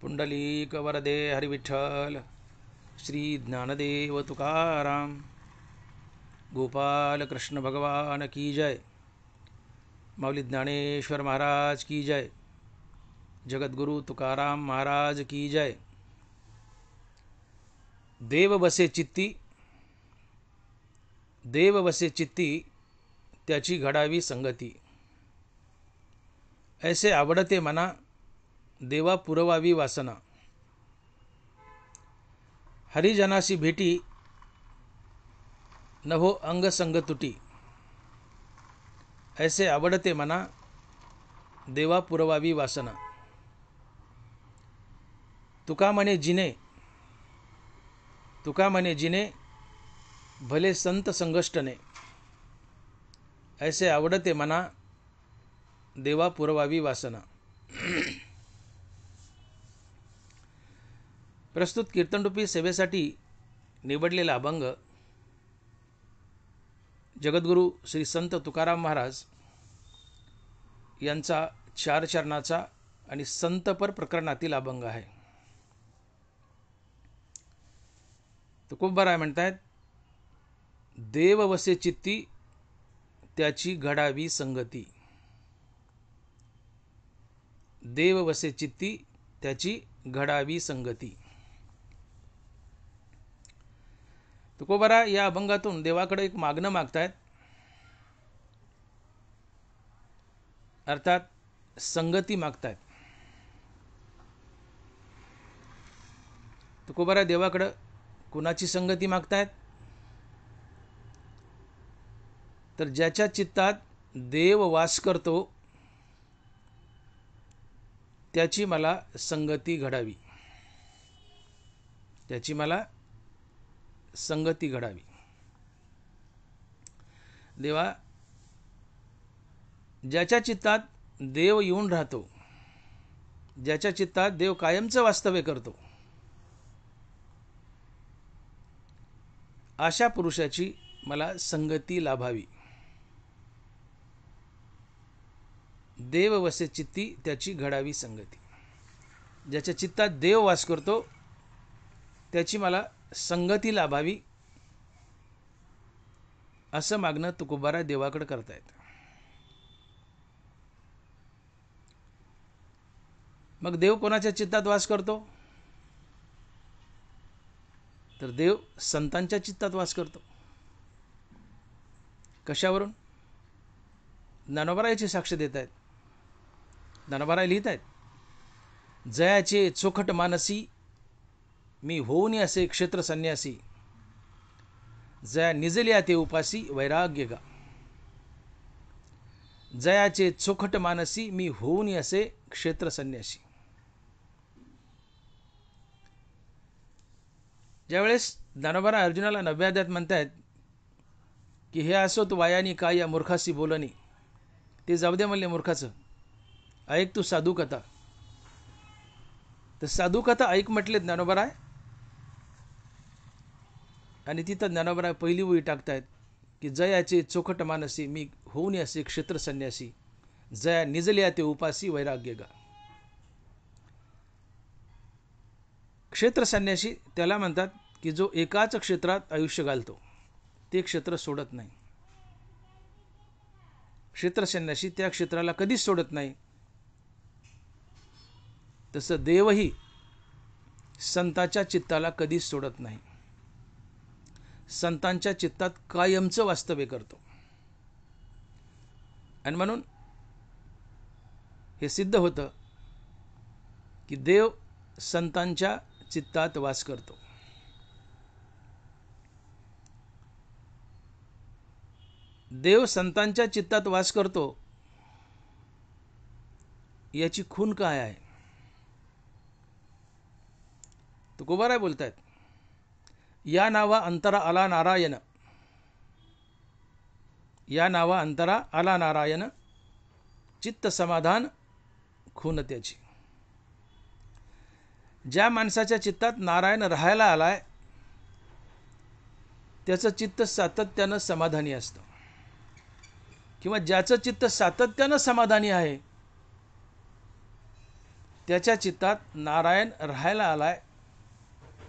पुंडलिक वरदे हरिविठ्ठल श्री ज्ञानदेव तुकाराम गोपाल कृष्ण भगवान की जय। माऊली ज्ञानेश्वर महाराज की जय। जगद्गुरु तुकाराम महाराज की जय। देव बसे चित्ती, देव बसे चित्ती त्याची घडावी संगती। ऐसे आवडते मना देवा पुरवावी वासना। हरिजनासी भेटी नभो अंग संग तुटी। ऐसे आवडते मना देवा पुरवावी वासना। तुका म्हणे जिने, तुका म्हणे जिने भले संत संगष्टने। ऐसे आवडते मना देवा पुरवावी वासना। प्रस्तुत कीर्तनरूपी सेवेसाठी निवडलेला अभंग जगद्गुरु श्री संत तुकाराम महाराज यांचा चार चरणाचा आणि संतपर प्रकरणातील अभंग आहे। तुकोबाराय म्हणतात, देव वसे चित्ती त्याची घडावी संगती। देव वसे चित्ती त्याची घडावी संगती। तुकोबारा या अभंगातून देवाकडे एक मागणं मागतायत, अर्थात संगती मागतायत। तुकोबारा देवाकडे कुणाची संगती मागतायत? तर ज्याच्या चित्तात देव वास करतो त्याची मला संगती घडावी, त्याची मला संगती घडावी। देवा, ज्याच्या चित्तात देव येऊन राहतो, ज्याच्या चित्तात देव कायमचं वास्तव्य करतो, अशा पुरुषाची मला संगती लाभावी। देव वसे चित्ती त्याची घडावी संगती। ज्याच्या चित्तात देव वास करतो त्याची मला संगती लाभावी, असं मागणं तुकोबारा देवाकडे करतायत। मग देव कोणाच्या चित्तात वास करतो? तर देव संतांच्या चित्तात वास करतो। कशावरून? ज्ञानोबा याची साक्ष देत आहेत। ज्ञानोबा लिहित आहेत, जयाचे चोखट मानसी मी होऊन असे क्षेत्र संन्यासी। जया निजल्या ते उपासी वैराग्य गा। जयाचे चोखट मानसी मी होऊन असे क्षेत्र संन्यासी। ज्यावेळेस ज्ञानोबा अर्जुनाला 9व्या अध्यायात म्हणतायत की हे असोत वायानी काय या मूर्खासी बोलणी, ते जाऊ दे म्हणले मूर्खाचं, ऐक तू साधू कथा। तर साधू कथा ऐक म्हटले ज्ञानोबा, आणि तिथं ज्ञानोबा पहिली ओळी टाकतायत की जयाचे चोखट मानसी मी होऊन असे क्षेत्र संन्यासी। जया निजल्या ते उपासी वैराग्य गा। क्षेत्र संन्यासी त्याला म्हणतात की जो एकाच क्षेत्रात आयुष्य घालतो, ते क्षेत्र सोडत नाही। क्षेत्र संन्यासी त्या क्षेत्राला कधीच सोडत नाही। तसं देवही संतांच्या चित्ताला कधीच सोडत नाही, संतांच्या चित्तात कायमचं वास्तव्य करतो। आणि म्हणून हे सिद्ध होतं की देव संतांच्या चित्तात वास करतो। देव संतांच्या चित्तात वास करतो याची खूण काय आहे? तुकोबाराय बोलतायत, या नावा अंतरा आला नारायण, या नावा अंतरा आला नारायण, चित्त समाधान खून त्याची। ज्या माणसाच्या चित्तात नारायण राहायला आलाय त्याचं चित्त सातत्यानं समाधानी असतं, किंवा ज्याचं चित्त सातत्यानं समाधानी आहे त्याच्या चित्तात नारायण राहायला आलाय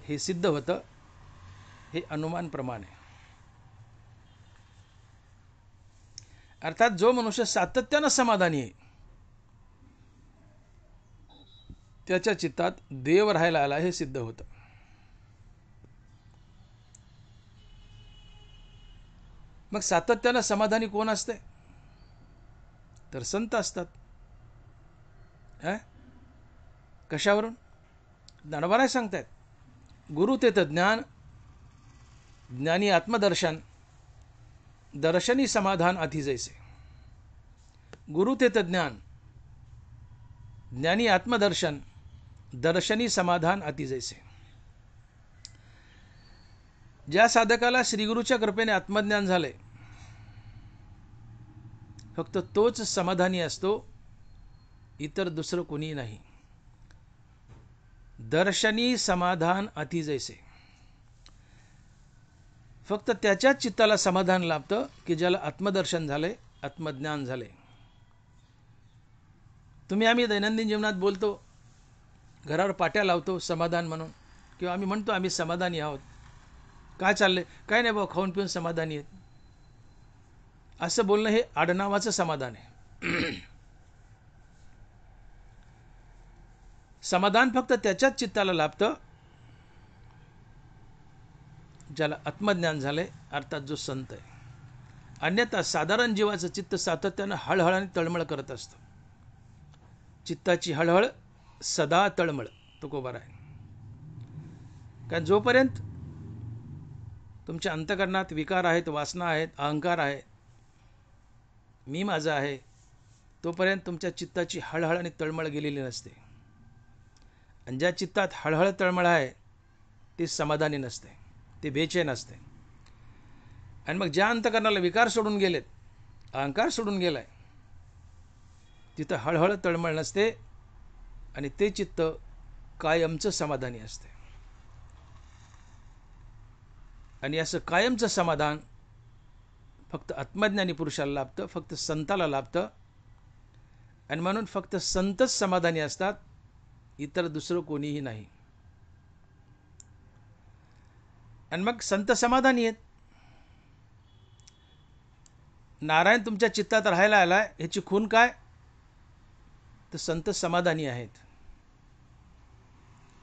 हे सिद्ध होतं. हे अनुमान प्रमाण आहे. अर्थात जो मनुष्य सातत्यानं समाधानी आहे त्याच्या चित्तात देव राहायला आला हे सिद्ध होतं. मग सातत्यानं समाधानी कोण असते? तर संत असतात. कशावरून? ज्ञानोबा सांगतायत, गुरु तेथ ज्ञान, ज्ञानी आत्मदर्शन, दर्शनी समाधान अति जैसे. गुरु तेथ ज्ञान, ज्ञानी आत्मदर्शन, दर्शनी समाधान अति जैसे. ज्या साधकाला श्रीगुरूच्या कृपेने आत्मज्ञान झाले फक्त तोच समाधानी असतो, इतर दुसरं कोणी नाही. दर्शनी समाधान अति जैसे. फक्त त्याच्याच चित्ताला समाधान लाभतं की ज्याला आत्मदर्शन झाले, आत्मज्ञान झाले. आम्ही दैनंदिन जीवनात बोलतो, घरावर पाट्या लावतो समाधान म्हणून, किंवा आम्ही म्हणतो आम्ही समाधानी आहोत. काय चाललंय? काय नाही बाबा, खाऊन पिऊन समाधानी आहेत. असं बोलणं हे आडनावाचं समाधान आहे. समाधान फक्त त्याच्याच चित्ताला लाभतं ज्याला आत्मज्ञान झाले, अर्थात जो संत आहे. अन्यथा साधारण जीवाचं चित्त सातत्यानं हळहळाने तळमळ करत असतं. चित्ताची हळहळ सदा तळमळ, तुकोबार आहे. कारण जोपर्यंत तुमच्या अंतःकरणात विकार आहेत, वासना आहेत, अहंकार आहे, मी माझा आहे, तोपर्यंत तुमच्या चित्ताची हळहळ आणि तळमळ गेलेली नसते. आणि ज्या चित्तात हळहळ तळमळ आहे ते समाधानी नसते, ते बेचैन असते. आणि मग ज्या अंतःकरणाला विकार सोडून गेलेत, अहंकार सोडून गेलाय, तिथं हळहळ तळमळ नसते आणि ते चित्त कायमचं समाधानी असते. आणि असं कायमचं समाधान फक्त आत्मज्ञानी पुरुषाला लाभतं, फक्त संताला लाभतं. आणि म्हणून फक्त संतच समाधानी असतात, इतर दुसरं कोणीही नाही. आणि मग संत समाधानी आहेत. नारायण तुमच्या चित्तात राहायला आलाय ह्याची खूण काय? तर संत समाधानी आहेत.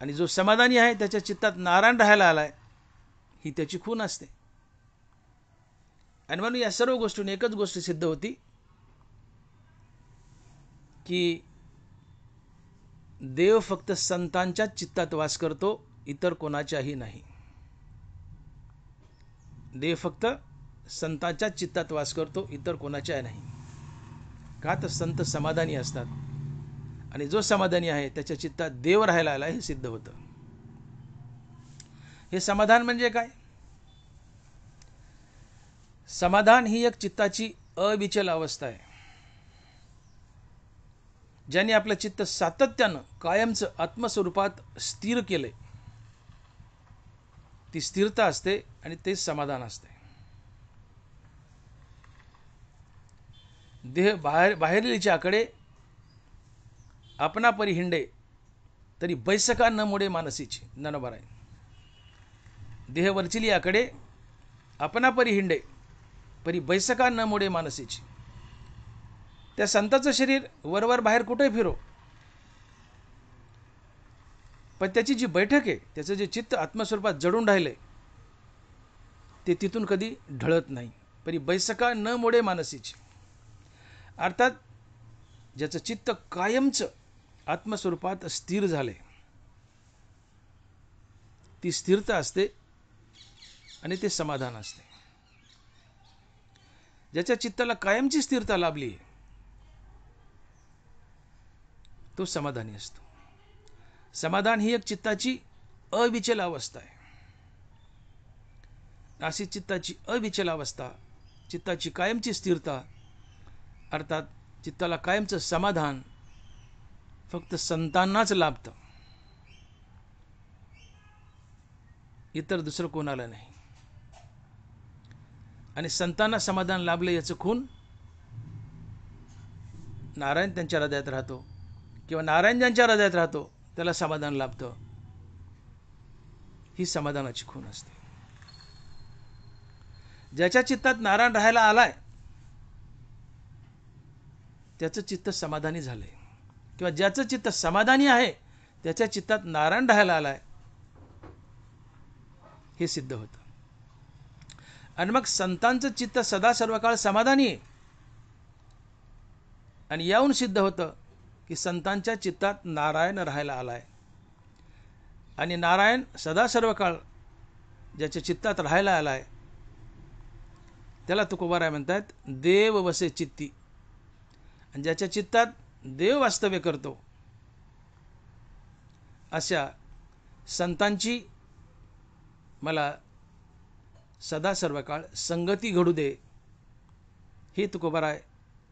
आणि जो समाधानी आहे त्याच्या चित्तात नारायण राहायला आलाय ही त्याची खूण असते. आणि म्हणून या सर्व गोष्टींनी एकच गोष्ट सिद्ध होती की देव फक्त संतांच्याच चित्तात वास करतो, इतर कोणाच्याही नाही. देव फक्त संतांच्याच चित्तात वास करतो, इतर कोणाच्याही नाही. का? तर संत समाधानी असतात. आणि जो समाधानी आहे त्याच्या चित्तात देव राहायला आला हे सिद्ध होतं. हे समाधान म्हणजे काय? समाधान ही एक चित्ताची अविचल अवस्था आहे. ज्याने आपलं चित्त सातत्यानं कायमचं आत्मस्वरूपात स्थिर केलंय, ती स्थिरता असते आणि तेच समाधान असते. देह बाहेरीलच्या आकडे आपणा परी हिंडे तरी बैसका न मोडे मानसीची. ज्ञानोबा आहे. देह वरचिली आकडे आपणा परी हिंडे परी बैसका न मोडे मानसीची. त्या संताचं शरीर वरवर बाहेर कुठे फिरो, पण त्याची जी बैठक आहे, त्याचं जे चित्त आत्मस्वरूपात जडून राहिले ते तिथून कधी ढळत नाही. परी बैसका न मोडे मानसीची. अर्थात ज्याचं चित्त कायमचं आत्मस्वरूपात स्थिर झाले, ती स्थिरता असते आणि ते समाधान असते. ज्याच्या चित्ताला कायमची स्थिरता लाभली तो समाधानी असतो. समाधान ही एक चित्ताची अविचल अवस्था आहे. अशी चित्ताची अविचल अवस्था, चित्ताची कायमची स्थिरता, अर्थात चित्ताला कायमचं समाधान फक्त संतांनाच लाभतं, इतर दुसरं कोणाला नाही. आणि संतांना समाधान लाभले याचं खूण नारायण त्यांच्या हृदयात राहतो, किंवा नारायण ज्यांच्या हृदयात राहतो त्याला समाधान लाभतं. ही समाधानाची खूण असते. ज्याच्या चित्तात नारायण राहायला आलाय त्याचं चित्त समाधानी झालंय, किंवा ज्याचं चित्त समाधानी आहे त्याच्या चित्तात नारायण राहायला आलाय हे सिद्ध होतं. आणि मग संतांचं चित्त सदा सर्व काळ समाधानी आहे. आणि याहून सिद्ध होतं की संतांच्या चित्तात नारायण राहायला आलाय. आणि नारायण सदा सर्व काळ ज्याच्या चित्तात राहायला आलाय त्याला तुकोबाराय म्हणतात देव वसे चित्ती. आणि ज्याच्या चित्तात देव वास्तव्य करतो अशा संतांची मला सदा सर्व काळ संगती घडू दे, हे तुकोबाराय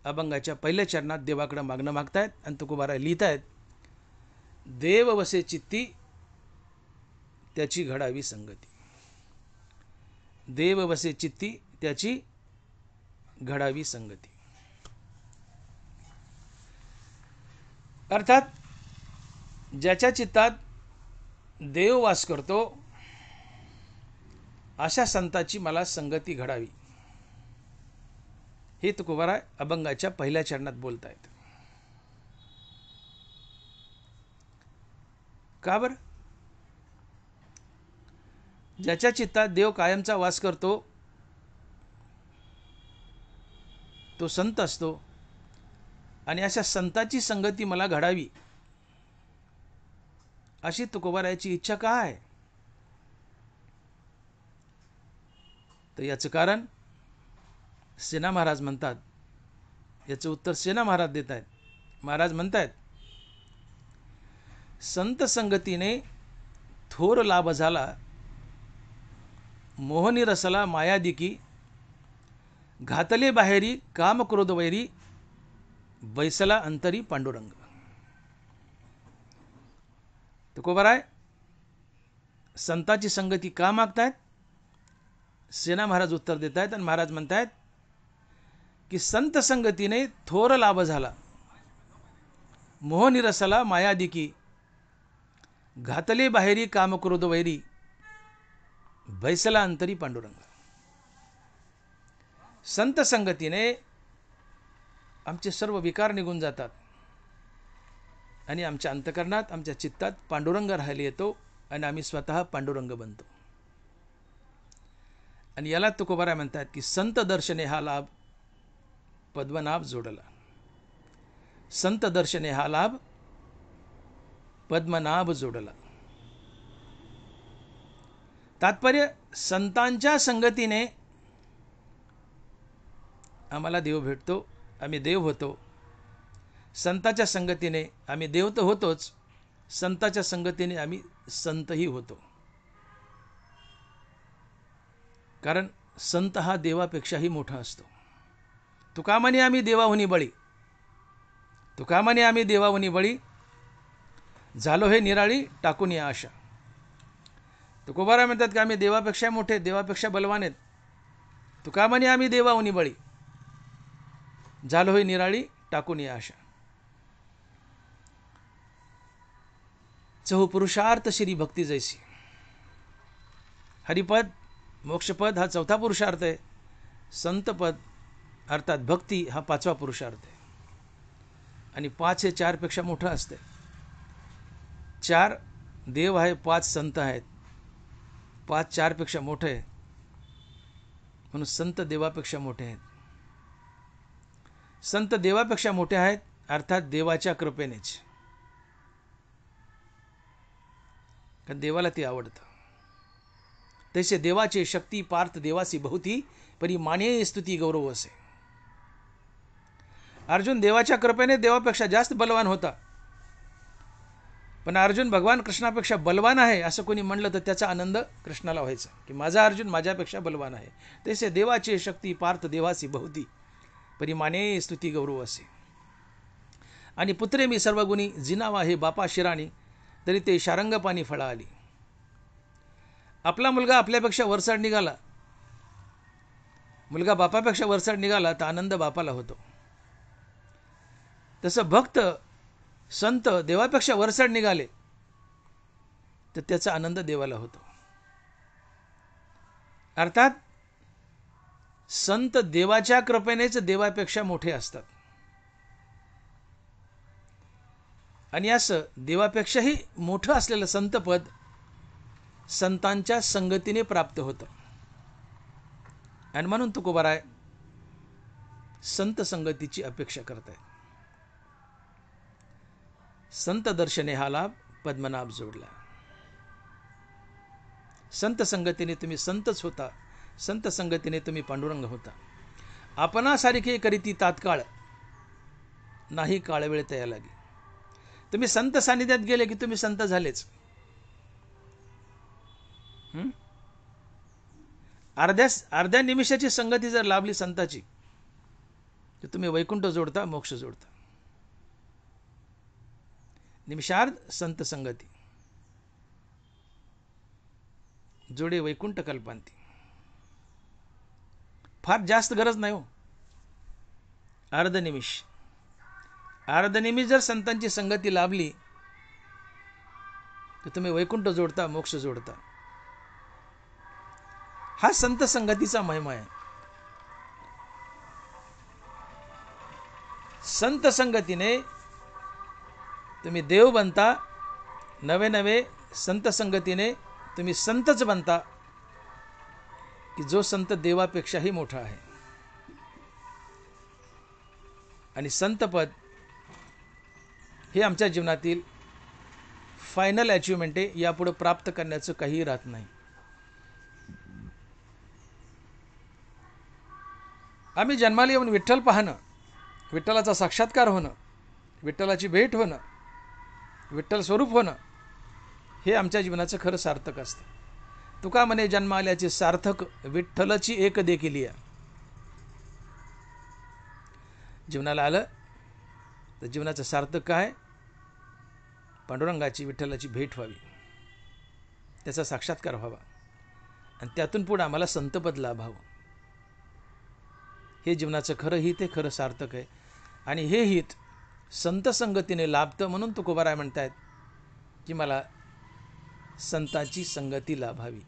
अभंगाच्या पहिल्या चरणात देवाकडे मागणं मागतायत. आणि तुकोबाराय लिहितायत, देव वसे चित्ती त्याची घडावी संगती. देव वसे चित्ती त्याची घडावी संगती. अर्थात ज्याच्या चित्तात देव वास करतो अशा संताची मला संगती घडावी, हे तुकोबाराय अभंगाच्या पहिल्या चरणात बोलतायत. का बरं? ज्याच्या चित्तात देव कायमचा वास करतो तो संत असतो. आणि अशा संताची संगती मला घडावी अशी तुकोबारायाची इच्छा का आहे? तर याचं कारण सेना महाराज म्हणतात. याचं उत्तर सेना महाराज देत आहेत. महाराज म्हणतात, संत संगतीने थोर लाभ झाला, मोहनी रसला मायादिकी, घातले बाहेरी काम क्रोध वैरी, बैसला अंतरी पांडुरंग. तुकोबाराय संताची संगती का मागतायत? सेना महाराज उत्तर देत आहेत. आणि महाराज म्हणतायत की संत संगतीने थोर लाभ झाला, मोह निरसला मायादिकी, घातले बाहेरी काम क्रोध वैरी, बैसला अंतरी पांडुरंग. संत संगतीने आमचे सर्व विकार निघून जातात आणि आमच्या अंतकरणात आमच्या चित्तात पांडुरंग राहायला येतो आणि आम्ही स्वतः पांडुरंग बनतो. आणि याला तुकोबाराय म्हणतात की संत दर्शने हा लाभ पद्मनाभ जोडला. संत दर्शने हा लाभ पद्मनाभ जोडला. तात्पर्य, संतांच्या संगतीने आम्हाला देव भेटतो, आम्ही देव होतो. संताच्या संगतीने आम्ही देव तर होतोच, संताच्या संगतीने आम्ही संतही होतो. कारण संत हा देवापेक्षाही मोठा असतो. तुका म्हणे आम्ही देवाहुनी बळी, तुका म्हणे आम्ही देवाहुनी बळी, झालो हे निराळी टाकून या आशा. तुकोबाराय म्हणतात की आम्ही देवापेक्षा मोठे, देवापेक्षा बलवान आहेत. तुका म्हणे आम्ही देवाहुनी बळी, झालो हे निराळी टाकून या आशा. चहु पुरुषार्थ श्री भक्ती जैसी. हरिपद मोक्षपद हा चौथा पुरुषार्थ आहे. संतपद अर्थात भक्ती हा पाचवा पुरुषार्थ आहे. आणि 5 हे 4 पेक्षा मोठं असते. 4 देव आहे, 5 संत आहेत. 5 4 पेक्षा मोठे आहे, म्हणून संत देवापेक्षा मोठे आहेत. संत देवापेक्षा मोठे आहेत अर्थात देवाच्या कृपेनेच. कारण देवाला ते आवडतं. तसे देवाचे शक्ती पार्थ देवासी बहुती, परी माने स्तुती गौरव असे. अर्जुन देवाच्या कृपेने देवापेक्षा जास्त बलवान होता. पण अर्जुन भगवान कृष्णापेक्षा बलवान आहे असं कोणी म्हणलं तर त्याचा आनंद कृष्णाला व्हायचा की माझा अर्जुन माझ्यापेक्षा बलवान आहे. तसे देवाचे शक्ती पार्थ देवासी बहुती, परी माने स्तुती गौरव असे. आणि पुत्रे मी सर्वगुणी, जिनावा हे बापा शिराणी, तरी ते शारंगपाणी फळा आली. आपला मुलगा आपल्यापेक्षा वरचढ निघाला, मुलगा बापापेक्षा वरचढ निघाला तर आनंद बापाला होतो. तसं भक्त संत देवापेक्षा वरचढ निघाले तर त्याचा आनंद देवाला होतो. अर्थात संत देवाच्या कृपेनेच देवापेक्षा मोठे असतात. आणि असं देवापेक्षाही मोठं असलेलं संतपद संतांच्या संगतीने प्राप्त होतं. आणि म्हणून तुकोबाराय संत संगतीची अपेक्षा करतायत. संत दर्शने हा लाभ पद्मनाभ जोडला. संत संगतीने तुम्ही संतच होता, संत संगतीने तुम्ही पांडुरंग होता. आपणासारखे करीती तात्काळ नाही काळ वेळ तया लागे. तुम्ही संत सानिध्यात गेले की तुम्ही संत झालेच. अर्ध्या निमिषाची संगती जर लाभली संताची तर तुम्ही वैकुंठ जोडता, मोक्ष जोडता. निमिषार्ध संत संगती जोडे वैकुंठ कल्पांती. फार जास्त गरज नाही हो. अर्ध निमिष जर संतांची संगती लाभली तर तुम्ही वैकुंठ जोडता, मोक्ष जोडता. हा संत संगतीचा महिमा आहे. संत संगतीने तुम्ही देव बनता. नवे नवे संत संगतीने तुम्ही संतच बनता की जो संत देवापेक्षाही मोठा आहे. आणि संतपद हे आमच्या जीवनातील फायनल अचिव्हमेंट आहे. यापुढे प्राप्त करण्याचं काही राहत नाही. आम्ही जन्माला येऊन विठ्ठल पाहणं, विठ्ठलाचा साक्षात्कार होणं, विठ्ठलाची भेट होणं, विठ्ठल स्वरूप होणं हे आमच्या जीवनाचं खरं सार्थक असतं. तुका म्हणे जन्म आल्याचे सार्थक विठ्ठलची एक देखील या. जीवनाला आलं तर जीवनाचं सार्थक काय? पांडुरंगाची, विठ्ठलाची भेट व्हावी, त्याचा साक्षात्कार व्हावा आणि त्यातून पुढे आम्हाला संतपद लाभावं. हे जीवनाचं खरं हित आहे, खरं सार्थक आहे. आणि हे हित संत संगतीने लाभतं. म्हणून तुकोबाराय म्हणतायत की मला संतांची संगती लाभावी.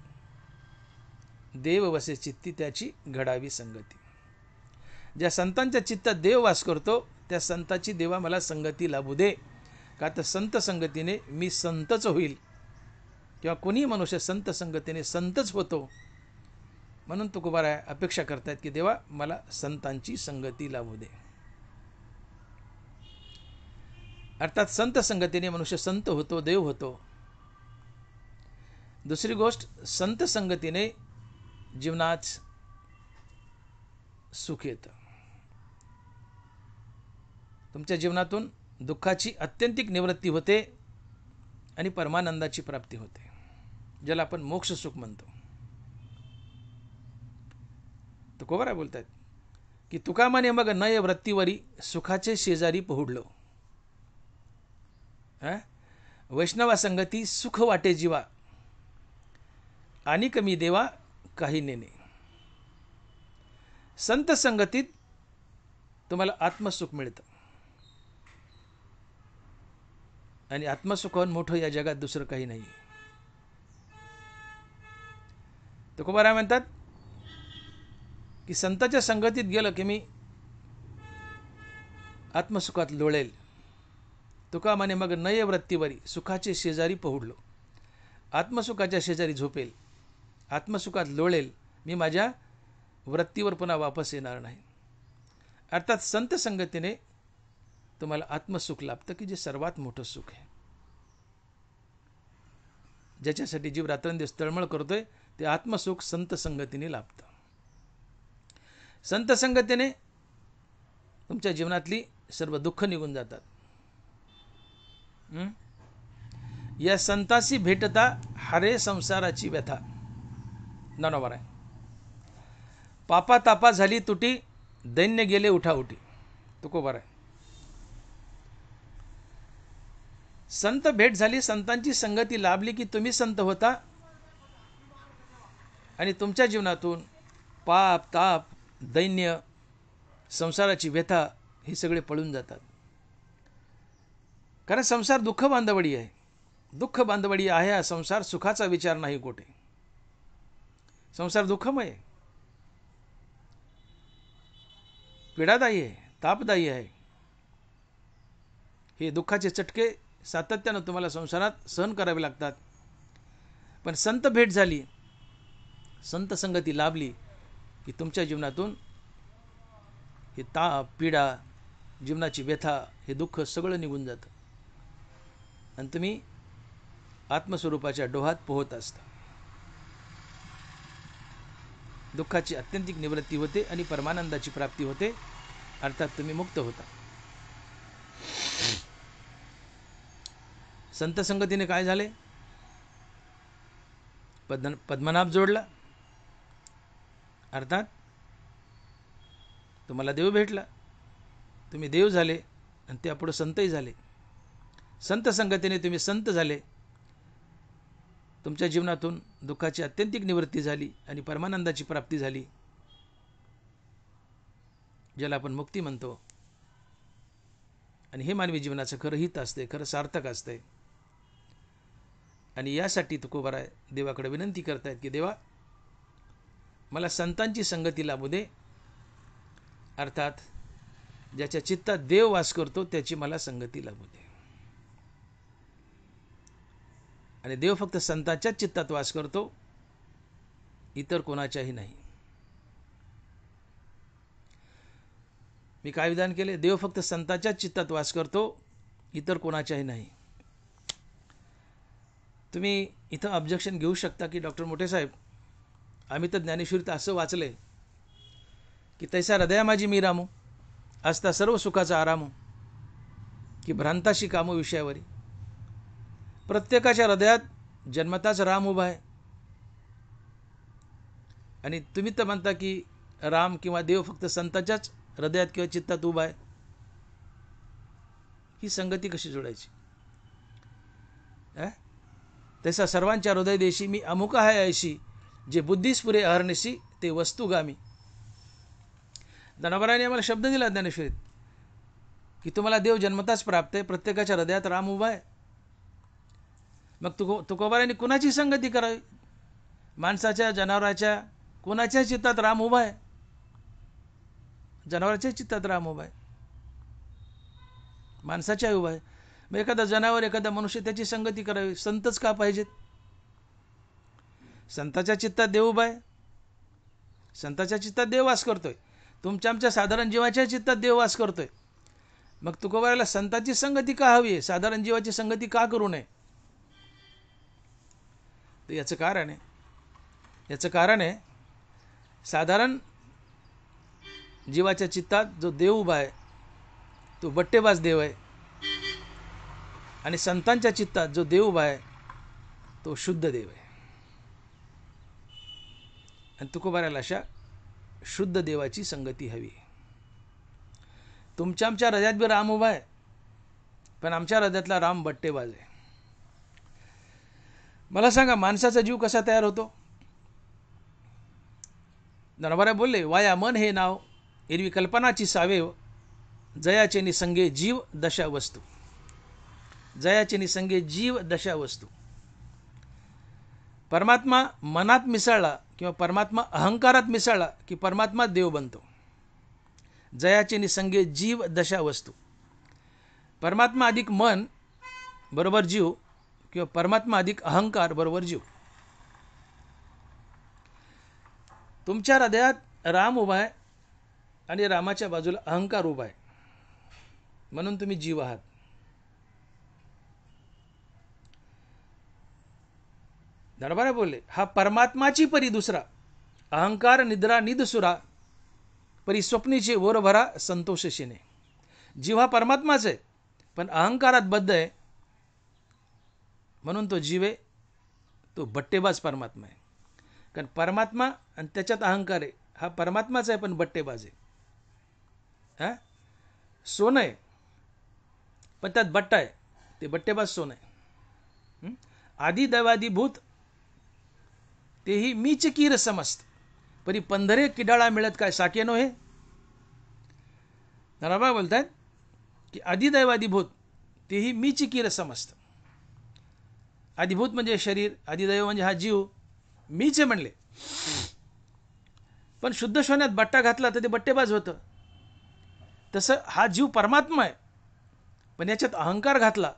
देव वसे चित्ती त्याची घडावी संगती. ज्या संतांच्या चित्तात देव वास करतो त्या संताची देवा मला संगती लाभू दे. का तर संत संगतीने मी संतच होईल, किंवा कोणी मनुष्य संत संगतीने संतच होतो. म्हणून तुकोबाराय अपेक्षा करतायत की देवा मला संतांची संगती लाभू दे. अर्थात संत संगतीने मनुष्य संत होतो, देव होतो. दुसरी गोष्ट, संत संगतीने जीवनात सुख येतं. तुमच्या जीवनातून दुःखाची अत्यंतिक निवृत्ती होते आणि परमानंदाची प्राप्ती होते, ज्याला आपण मोक्ष सुख म्हणतो. तुकोबाराय बोलतायत की तुका म्हणे मग नय वृत्तीवरी सुखाचे शेजारी पहुडलो. वैष्णवा संगती सुख वाटे जीवा आणि कमी देवा काही नेणे. संत संगतीत तुम्हाला आत्मसुख मिळतं आणि आत्मसुखाहून मोठं या जगात दुसरं काही नाही. तुकोबाराय म्हणतात की संतांच्या संगतीत गेलं की मी आत्मसुखात लोळेल. तुका म्हणे मग नय वृत्तीवरी सुखाचे शेजारी पहुडलो. आत्मसुखाच्या शेजारी झोपेल, आत्मसुखात लोळेल, मी माझ्या वृत्तीवर पुन्हा वापस येणार नाही. अर्थात संत संगतीने तुम्हाला आत्मसुख लाभतं की जे सर्वात मोठं सुख आहे. ज्याच्यासाठी जीव रात्रंदिवस तळमळ करतोय ते आत्मसुख संत संगतीने लाभतं. संत संगतीने तुमच्या जीवनातली सर्व दुःख निघून जातात. या संतासी भेटता हरे संसाराची व्यथा. ज्ञानोबाराय. पापा तापा झाली तुटी, दैन्य गेले उठाउठी. तुकोबाराय. संत भेट झाली, संतांची संगती लाभली की तुम्ही संत होता आणि तुमच्या जीवनातून पाप ताप दैन्य संसाराची व्यथा हे सगळे पळून जातात. कारण संसार दुःख बांधवडी आहे. दुःख बांधवडी आहे हा संसार, सुखाचा विचार नाही कोठे. संसार दुःखमय आहे, पीडादायी आहे, तापदायी आहे. हे दुःखाचे चटके सातत्यानं तुम्हाला संसारात सहन करावे लागतात. पण संत भेट झाली, संत संगती लाभली की तुमच्या जीवनातून हे ताप, पीडा, जीवनाची व्यथा, हे दुःख सगळं निघून जातं आणि तुम्ही आत्मस्वरूपाच्या डोहात पोहत असता. दुःखाची अत्यंतिक निवृत्ती होते आणि परमानंदाची प्राप्ती होते, अर्थात तुम्ही मुक्त होता. संत संगतीने काय झाले? पद्मनाभ जोडला, अर्थात तुम्हाला देव भेटला, तुम्ही देव झाले आणि त्यापुढे संतही झाले. संत संगतीने तुम्ही संत झाले, तुमच्या जीवनातून दुःखाची अत्यंतिक निवृत्ती झाली आणि परमानंदाची प्राप्ती झाली, ज्याला आपण मुक्ती म्हणतो. आणि हे मानवी जीवनाचं खरं हित असते, खरं सार्थक असते. आणि यासाठी तुकोबाराय देवाकडे विनंती करतायत की देवा, मला संतांची संगती लाभू दे, अर्थात ज्याच्या चित्तात देव वास करतो त्याची मला संगती लाभू दे. आणि देव फक्त संतांच्याच चित्तात वास करतो, इतर कोणाच्याही नाही. मी काय विधान केले? देव फक्त संतांच्याच चित्तात वास करतो, इतर कोणाच्याही नाही. तुम्ही इथं ऑब्जेक्शन घेऊ शकता की डॉक्टर मोठे साहेब, आम्ही तर ज्ञानेश्वरीत असं वाचले की तैसा हृदया माझी मी रामू, असता सर्व सुखाचा आरामू, की भ्रांताशी कामो विषयावरी. प्रत्येकाच्या हृदयात जन्मताच राम उभा आहे. आणि तुम्ही तर म्हणता की राम किंवा देव फक्त संताच्याच हृदयात किंवा चित्तात उभा आहे. ही संगती कशी जोडायची? तैसा सर्वांच्या हृदय देशी मी अमुक आहे ऐशी, जे बुद्धीस पुरे अहर्निशी ते वस्तुगामी. ज्ञानोबारायांनी आम्हाला शब्द दिला ज्ञानेश्वरीत की तुम्हाला देव जन्मताच प्राप्त आहे, प्रत्येकाच्या हृदयात राम उभा आहे. मग तुकोबारायांनी कुणाची संगती करावी? माणसाच्या, जनावराच्या, कोणाच्या चित्तात राम उभा आहे? जनावराच्या चित्तात राम उभा आहे, माणसाच्या उभा आहे. मग एखादा जनावर, एखादा मनुष्य, त्याची संगती करावी. संतच का पाहिजेत? संताच्या चित्तात देव उभा आहे, संताच्या चित्तात देव वास करतोय. तुमच्या आमच्या साधारण जीवाच्या चित्तात देव वास करतोय. मग तुकोबाराला संताची संगती का हवी आहे, साधारण जीवाची संगती का करू नये? तर याचं कारण आहे साधारण जीवाच्या चित्तात जो देव उभा आहे तो बट्टेबाज देव आहे, आणि संतांच्या चित्तात जो देव उभा आहे तो शुद्ध देव आहे. आणि तुकोबाराला अशा शुद्ध देवाची संगती हवी. तुमच्या आमच्या हृदयात बी राम उभा आहे, पण आमच्या हृदयातला राम बट्टेबाज आहे. मला सांगा, माणसाचा जीव कसा तयार होतो? ज्ञानोबा बोलले, वाया मन हे नाव एरवी कल्पनाची सावेव, जयाचे निसंगे जीव दशा वस्तू. जयाचे निसंगे जीव दशा वस्तू. परमात्मा मनात मिसळला किंवा परमात्मा अहंकारात मिसळला की परमात्मा देव बनतो. जयाचे निसंगे जीव दशा वस्तू. परमात्मा अधिक मन बरोबर जीव, किंवा परमात्मा अधिक अहंकार बरोबर जीव. तुमच्या हृदयात राम उभा आहे आणि रामाच्या बाजूला अहंकार उभा आहे, म्हणून तुम्ही जीव आहात. दरबारा बोलले, हा परमात्माची परी दुसरा, अहंकार निद्रा निदसुरा, परी स्वप्नीचे ओर भरा संतोषशीने. जीव हा परमात्माच आहे, पण अहंकारात बद्ध आहे, म्हणून तो जीव आहे, तो बट्टेबाज परमात्मा आहे. कारण परमात्मा आणि त्याच्यात अहंकार आहे. हा परमात्माच आहे पण बट्टेबाज आहे. सोनं आहे पण त्यात बट्टा आहे, ते बट्टेबाज सोनं आहे. आदि दैवादिभूत तेही मीच कीर समस्त, परी पंधरे किडाळा मिळत काय साके नो हे. नराबा बोलतात की आदिदैवादिभूत तेही मीची कीर समजतं. आदिभूत म्हणजे शरीर, आदिदैव म्हणजे हा जीव, मीच आहे म्हणले. पण शुद्ध सोन्यात बट्टा घातला तर ते बट्टेबाज होतं. तसं हा जीव परमात्मा आहे, पण याच्यात अहंकार घातला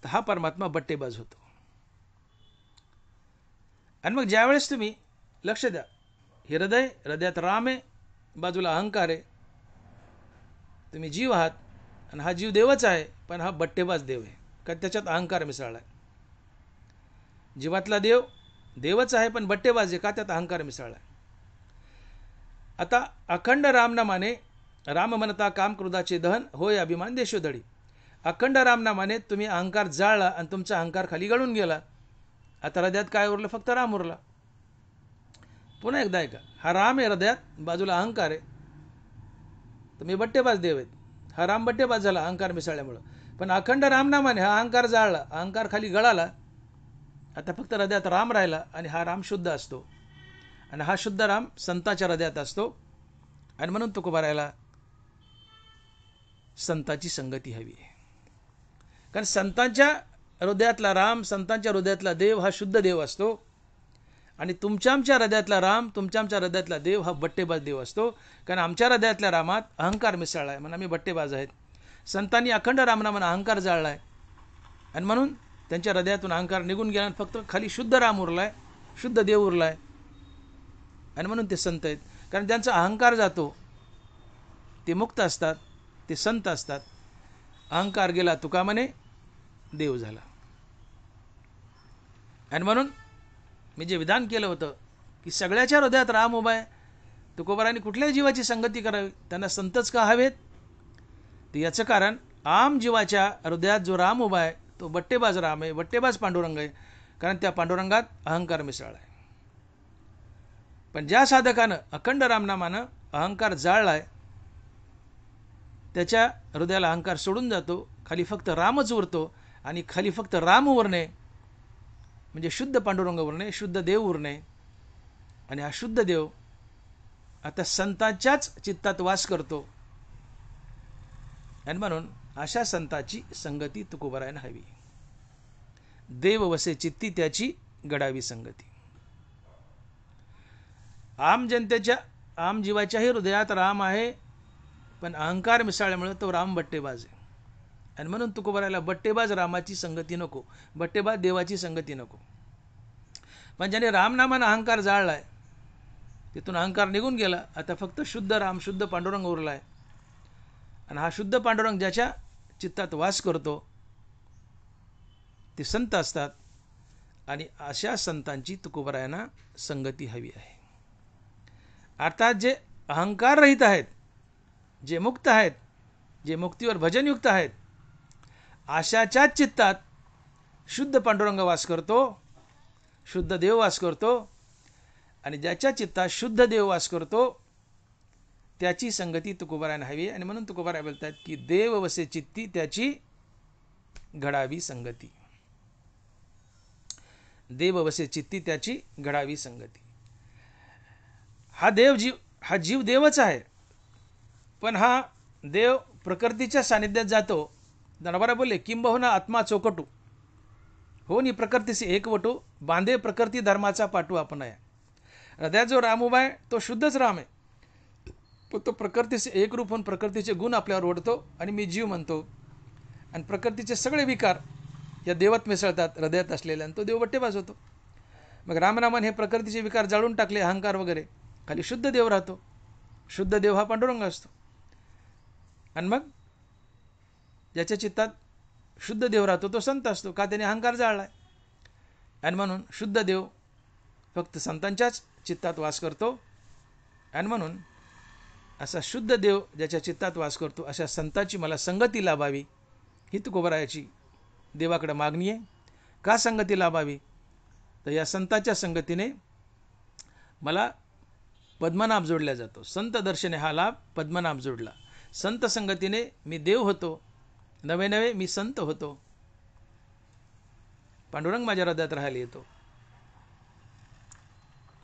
तर हा परमात्मा बट्टेबाज होतो. आणि मग ज्यावेळेस तुम्ही लक्ष द्या, हे हृदयात राम आहे, बाजूला अहंकार आहे. तुम्ही जीव आहात आणि हा जीव देवच आहे, पण हा बट्टेबाज देव आहे, कारण त्याच्यात अहंकार मिसळला आहे. जीवातला देव देवच आहे, पण बट्टेबाज आहे, का त्यात अहंकार मिसळला आहे. आता अखंड रामनामाने राम म्हणता काम क्रोधाचे दहन होय अभिमान देशोधडी. अखंड रामनामाने तुम्ही अहंकार जाळला आणि तुमचा अहंकार खाली गळून गेला. आता हृदयात काय उरलं? फक्त राम उरला. पुन्हा एकदा ऐका, हा राम आहे हृदयात, बाजूला अहंकार आहे. तुम्ही बट्टेबाज देव आहेत. हा राम बट्टेबाज झाला अहंकार मिसळल्यामुळं. पण अखंड रामनामाने हा अहंकार जाळला, अहंकार खाली गळाला. आता फक्त हृदयात राम राहिला आणि हा राम शुद्ध असतो. आणि हा शुद्ध राम संताच्या हृदयात असतो. आणि म्हणून तुकोबारायला संताची संगती हवी आहे. कारण संतांच्या हृदयातला राम, संतांच्या हृदयातला देव हा शुद्ध देव असतो. आणि तुमच्या आमच्या हृदयातला राम, तुमच्या आमच्या हृदयातला देव हा बट्टेबाज देव असतो. कारण आमच्या हृदयातल्या रामात अहंकार मिसळला आहे, म्हणून आम्ही बट्टेबाज आहेत. संतांनी अखंड रामनामानं अहंकार जाळला आहे आणि म्हणून त्यांच्या हृदयातून अहंकार निघून गेला, फक्त खाली शुद्ध राम उरला आहे, शुद्ध देव उरला आहे. आणि म्हणून ते संत आहेत. कारण ज्यांचा अहंकार जातो ते मुक्त असतात, ते संत असतात. अहंकार गेला तुका म्हणे देव झाला. आणि म्हणून मी जे विधान केलं होतं की सगळ्याच्या हृदयात राम उभा आहे, तुकोबारांनी कुठल्याही जीवाची संगती करावी, त्यांना संतच का हवेत? तर याचं कारण आम जीवाच्या हृदयात जो राम उभा आहे तो बट्टेबाज राम आहे, बट्टेबाज पांडुरंग आहे. कारण त्या पांडुरंगात अहंकार मिसळला आहे. पण ज्या साधकानं अखंड रामनामानं अहंकार जाळला आहे त्याच्या हृदयाला अहंकार सोडून जातो, खाली फक्त रामच उरतो. आणि खाली फक्त राम उरणे म्हणजे शुद्ध पांडुरंग उरणे, शुद्ध देव उरणे. आणि हा शुद्ध देव आता संतांच्याच चित्तात वास करतो. आणि म्हणून अशा संताची संगती तुकोबारायला हवी. देव वसे चित्ती त्याची घडावी संगती. आम जनतेच्या, आम जीवाच्याही हृदयात राम आहे, पण अहंकार मिसळल्यामुळे तो राम बट्टेबाज आहे. आणि म्हणून तुकोबारायला बट्टेबाज रामाची संगती नको, बट्टेबाज देवाची संगती नको. पण ज्याने रामनामानं अहंकार जाळला आहे, तिथून अहंकार निघून गेला, आता फक्त शुद्ध राम, शुद्ध पांडुरंग उरला आहे. आणि हा शुद्ध पांडुरंग ज्याच्या चित्तात वास करतो ते संत असतात. आणि अशा संतांची तुकोबारायांना संगती हवी आहे. अर्थात जे अहंकार रहित आहेत, जे मुक्त आहेत, जे मुक्तीवर भजनयुक्त आहेत, अशाच्याच चित्तात शुद्ध पांडुरंग वास करतो, शुद्ध देव वास करतो. आणि ज्याच्या चित्तात शुद्ध देव वास करतो त्याची संगती तुकोबारायला हवी. आणि म्हणून तुकोबाराय बोलतात की देव वसे चित्ती त्याची घडावी संगती. देव वसे चित्ती त्याची घडावी संगती. हा जीव देवच आहे, पण हा देव प्रकृतीच्या सानिध्यात जातो. धनबारा बोलले किंबहुना आत्मा चोकटू हो नि प्रकृतीचे एकवटू, बांधे प्रकृती धर्माचा पाठू आपण आहे. हृदयात जो राम उभा आहे तो शुद्धच राम आहे, पण तो प्रकृतीचे एकरूप होऊन प्रकृतीचे गुण आपल्यावर ओढतो आणि मी जीव म्हणतो. आणि प्रकृतीचे सगळे विकार या देवात मिसळतात हृदयात असलेले, आणि तो देव बट्टेबाज होतो. मग रामनामान हे प्रकृतीचे विकार जाळून टाकले, अहंकार वगैरे, खाली शुद्ध देव राहतो. शुद्ध देव हा पांडुरंग असतो. आणि मग ज्याच्या चित्तात शुद्ध देव राहतो तो संत असतो, का त्याने अहंकार जाळला आहे. आणि म्हणून शुद्ध देव फक्त संतांच्याच चित्तात वास करतो. आणि म्हणून असा शुद्ध देव ज्याच्या चित्तात वास करतो अशा संताची मला संगती लाभावी, ही तुकोबारायाची देवाकडे मागणी आहे. का संगती लाभावी? तर या संताच्या संगतीने मला पद्मनाभ जोडला जातो. संत दर्शने हा लाभ पद्मनाभ जोडला. संत संगतीने मी देव होतो, नवे नवे मी संत होतो. पांडुरंग माझ्या हृदयात राहायला येतो,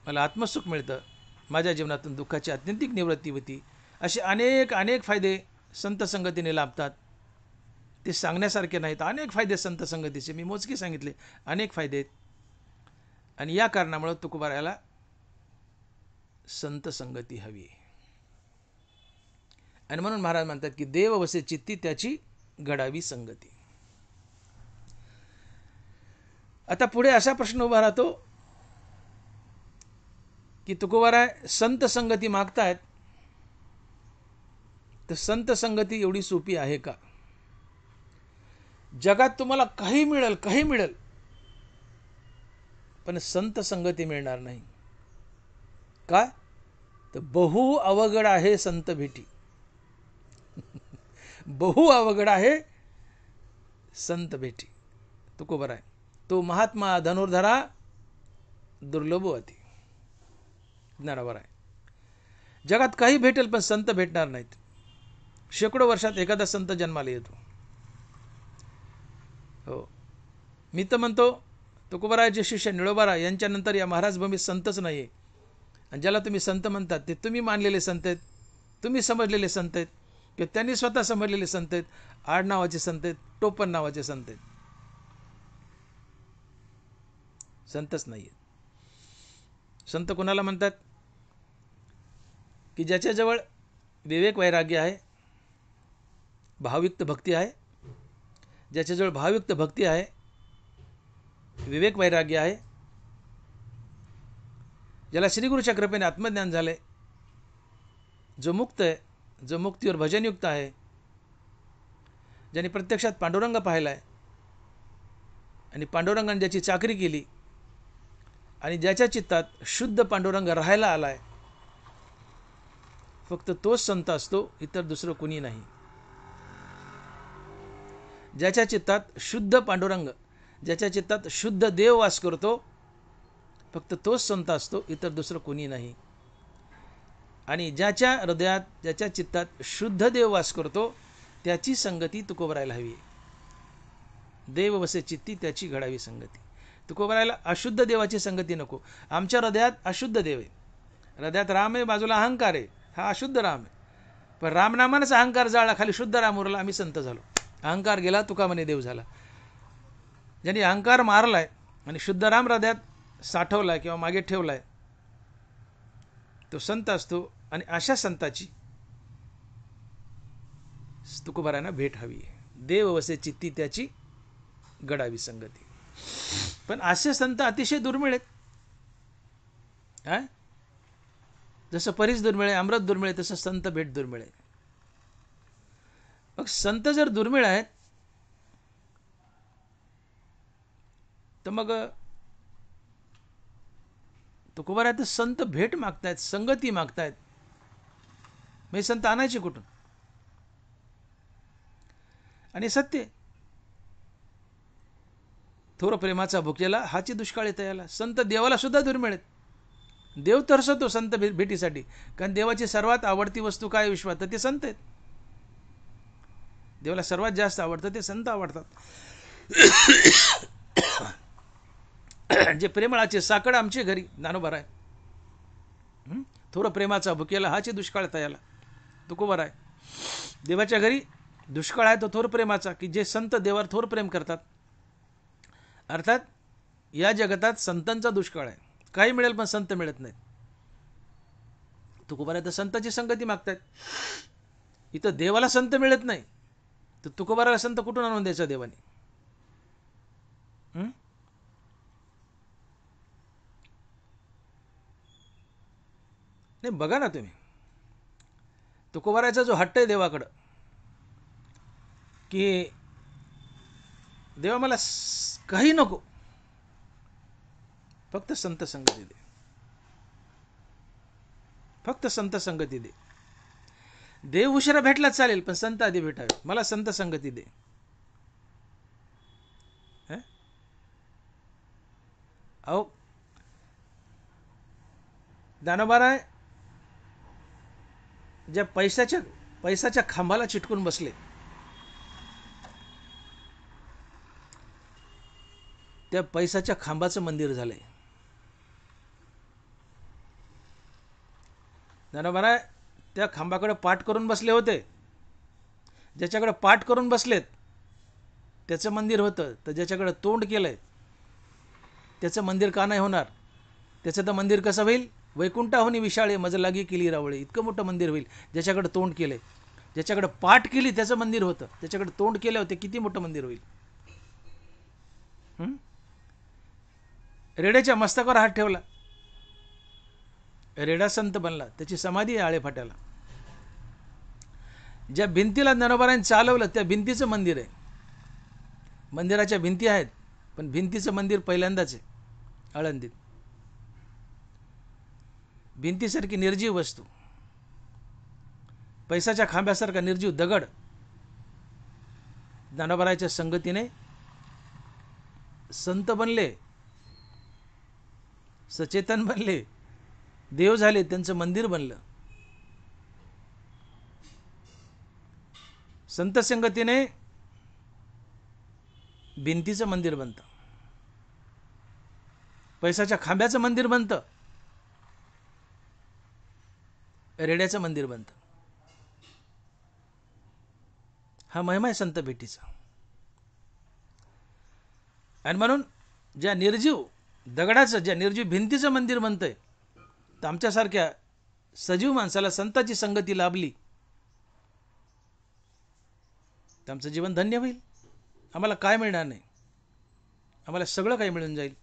मला आत्मसुख मिळतं, माझ्या जीवनातून दुःखाची आत्यंतिक निवृत्ती होती. असे अनेक अनेक फायदे संत संगतीने लाभतात. ते सांगण्यासारखे नाहीत. अनेक फायदे संत संगतीचे मी मोजके सांगितले, अनेक फायदे आहेत. आणि या कारणामुळे तुकोबारायाला संत संगती हवी. आणि म्हणून महाराज म्हणतात की देव वसे चित्ती त्याची घडावी संगती. आता पुढे असा प्रश्न उभा राहतो की तुकोबाराय संत संगती मागतायत, तर संत संगती एवढी सोपी आहे का? जगात तुम्हाला काही मिळेल, काही मिळेल, पण संत संगती मिळणार नाही. का? तर बहु अवघड आहे संत भेटी. बहु अवघड आहे संत भेटी. तुकोबाराय तो महात्मा धनुर्धरा दुर्लभ अति. ज्ञानोबा आहे. जगात काही भेटेल पण संत भेटणार नाहीत. शेकडो वर्षात एखादा संत जन्माला येतो. हो, मी तर म्हणतो तुकोबारायाचे शिष्य निळोबाराय यांच्यानंतर या महाराज भूमीत संतच नाही आहे. आणि ज्याला तुम्ही संत म्हणतात ते तुम्ही मानलेले संत आहेत, तुम्ही समजलेले संत आहेत, किंवा त्यांनी स्वतः समजलेले संत आहेत, आड नावाचे संत आहेत, टोपण नावाचे संत आहेत. संतच नाही आहेत. संत कोणाला म्हणतात? की ज्याच्याजवळ विवेक वैराग्य आहे, भावयुक्त भक्ती आहे. ज्याच्याजवळ भावयुक्त भक्ती आहे, विवेक वैराग्य आहे, ज्याला श्रीगुरूच्या कृपेने आत्मज्ञान झाले, जो मुक्त आहे, जो मुक्तीवर भजनयुक्त आहे, ज्याने प्रत्यक्षात पांडुरंग पाहिलाय आणि पांडुरंगाने ज्याची चाकरी केली आणि ज्याच्या चित्तात शुद्ध पांडुरंग राहायला आलाय, फक्त तोच संत असतो, इतर दुसरं कुणी नाही. ज्याच्या चित्तात शुद्ध पांडुरंग, ज्याच्या चित्तात शुद्ध देव वास करतो, फक्त तोच संत असतो, इतर दुसरं कोणी नाही. आणि ज्याच्या हृदयात, ज्याच्या चित्तात शुद्ध देव वास करतो, त्याची संगती तुकोबारायला हवी. देव वसे चित्ती त्याची घडावी संगती. तुकोबारायला अशुद्ध देवाची संगती नको. आमच्या हृदयात अशुद्ध देव आहे. हृदयात राम आहे, बाजूला अहंकार आहे, हा अशुद्ध राम आहे. पण रामनामानच अहंकार जाळला, खाली शुद्ध राम उरला, आम्ही संत झालो. अहंकार गेला, तुका म्हणे देव झाला. ज्यांनी अहंकार मारलाय आणि शुद्ध राम हृदयात साठवलाय किंवा मागे ठेवलाय, तो संत असतो. आणि अशा संताची तुकोबारायांना भेट हवी आहे. देव वसे चित्ती त्याची घडावी संगती. पण असे संत अतिशय दुर्मिळ आहेत. जसं परीस दुर्मिळ आहे, अमृत दुर्मिळ आहे, तसं संत भेट दुर्मिळ आहे. मग संत जर दुर्मिळ आहेत, तर मग तुकोबाराय तर संत भेट मागतायत, संगती मागतायत, मग संत आणायचे कुठून? आणि सत्य, थोर प्रेमाचा भुकेला हाची दुष्काळी तयाला. संत देवाला सुद्धा दुर्मिळ आहेत. देव तरसतो संत भेटीसाठी, कारण देवाची सर्वात आवडती वस्तू काय विश्वात? तर ते संत आहेत. देवाला सर्वात जास्त आवडतं ते संत आवडतात. जे प्रेमळाचे साकड आमचे घरी ज्ञानोबाराय. थोर प्रेमाचा भुकेला हाची दुष्काळ तयाला. तुकोबाराय देवाच्या घरी दुष्काळ आहे तो थोर प्रेमाचा, की जे संत देवावर थोर प्रेम करतात. अर्थात या जगतात संतांचा दुष्काळ आहे. काही मिळेल पण संत मिळत नाहीत. तुकोबाराय तर संतांची संगती मागतायत. इथं देवाला संत मिळत नाही, तर तुकोबारायला संत कुठून आणून द्यायचा देवाने? नाही, बघा ना तुम्ही, तुकोबारायचा जो हट्ट आहे देवाकडं, की देवा मला काही नको, फक्त संत संगती दे, फक्त संत संगती दे. देव उशिरा भेटला चालेल, पण संत आधी भेटावे, मला संत संगती दे. अहो, ज्ञानोबाराय ज्या पैशाच्या खांबाला चिटकून बसले, त्या पैशाच्या खांबाचं मंदिर झालंय. ज्ञानोबाराय त्या खांबाकडे पाठ करून बसले होते. ज्याच्याकडे पाठ करून बसलेत त्याचं मंदिर होतं, तर ज्याच्याकडे तोंड केलंय त्याचं मंदिर का नाही होणार? त्याचं तर मंदिर कसं होईल? वैकुंठाहुनी विशाळे मज लागी केली रावळे, इतकं मोठं मंदिर होईल ज्याच्याकडे तोंड केलंय. ज्याच्याकडे पाठ केली त्याचं मंदिर होतं, त्याच्याकडे तोंड केलं होते किती मोठं मंदिर होईल. रेड्याच्या मस्तकावर हात ठेवला, रेडा संत बनला, त्याची समाधी आहे आळेफाट्याला. ज्या भिंतीला ज्ञानोबारांनी चालवलं त्या भिंतीचं मंदिर आहे. मंदिराच्या भिंती आहेत, पण भिंतीचं मंदिर पहिल्यांदाच आहे आळंदीत. भिंतीसारखी निर्जीव वस्तू, पैसाच्या खांब्यासारखा निर्जीव दगड ज्ञानोबाराच्या संगतीने संत बनले, सचेतन बनले, देव झाले, त्यांचं मंदिर बनलं. संत संगतीने भिंतीचं मंदिर बनतं, पैसाच्या खांब्याचं मंदिर बनतं, रेड्याचं मंदिर बनतं. हा महिमा आहे संत भेटीचा. आणि म्हणून ज्या निर्जीव दगडाचं, ज्या निर्जीव भिंतीचं मंदिर बनतंय, तर आमच्यासारख्या सजीव माणसाला संताची संगती लाभली तर आमचं जीवन धन्य होईल. आम्हाला काय मिळणार नाही, आम्हाला सगळं काही मिळून जाईल.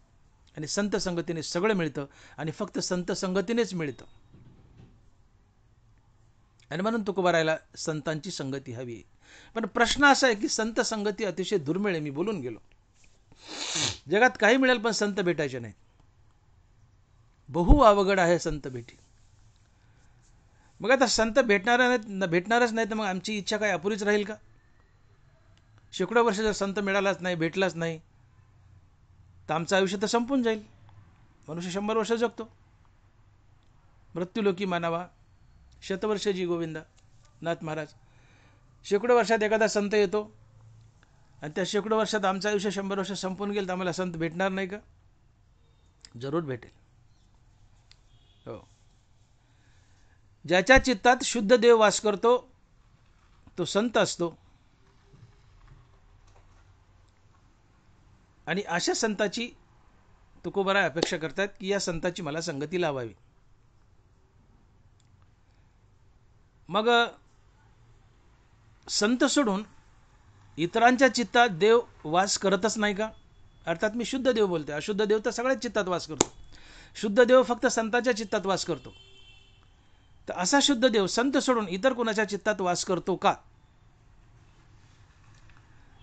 आणि संत संगतीने सगळं मिळतं, आणि फक्त संत संगतीनेच मिळतं. आणि म्हणून तुकोबारायला संतांची संगती हवी आहे. पण प्रश्न असा आहे की संत संगती अतिशय दुर्मिळ आहे. मी बोलून गेलो, जगात काही मिळेल पण संत भेटायचे नाहीत. बहु अवघड आहे संत भेटी. मग आता संत भेटणारच नाही तर मग आमची इच्छा काय अपुरीच राहील का? शेकडो वर्ष जर संत मिळालाच नाही, भेटलाच नाही, तर आमचं आयुष्य तर संपून जाईल. मनुष्य 100 वर्ष जगतो, मृत्यूलोकी मानावा शतवर्षजी गोविंदा. नाथ महाराज, शेकडो वर्षात एखादा संत येतो आणि त्या शेकडो वर्षात आमचं आयुष्य 100 वर्ष संपून गेलं तर आम्हाला संत भेटणार नाही का? जरूर भेटेल. हो. ज्याच्या चित्तात शुद्ध देव वास करतो तो संत असतो. आणि अशा संताची तुकोबाराय अपेक्षा करतात की या संताची मला संगती लावावी. मग संत सोडून इतरांच्या चित्तात देव वास करतच नाही का? अर्थात मी शुद्ध देव बोलते, अशुद्ध देव तर सगळ्याच चित्तात वास करतो. शुद्ध देव फक्त संतांच्या चित्तात वास करतो. तर असा शुद्ध देव संत सोडून इतर कोणाच्या चित्तात वास करतो का?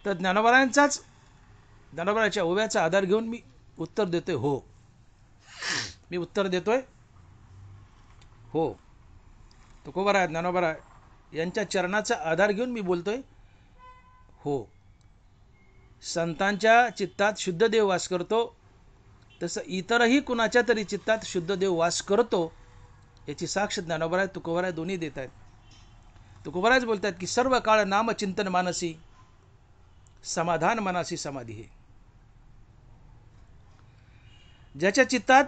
तर ज्ञानोबारांच्या ओव्याचा आधार घेऊन मी उत्तर देतोय हो. मी उत्तर देतोय हो. तुकोबाराय, ज्ञानोबाराय यांच्या चरणाचा आधार घेऊन मी बोलतोय हो. संतांच्या चित्तात शुद्ध देव वास करतो, तसं इतरही कुणाच्या तरी चित्तात शुद्ध देव वास करतो, याची साक्ष ज्ञानोबाराय तुकोबाराय दोन्ही देत आहेत. तुकोबारायच बोलतात की सर्व काळ नाम चिंतन मानसी, समाधान मनासी समाधी हे. ज्याच्या चित्तात,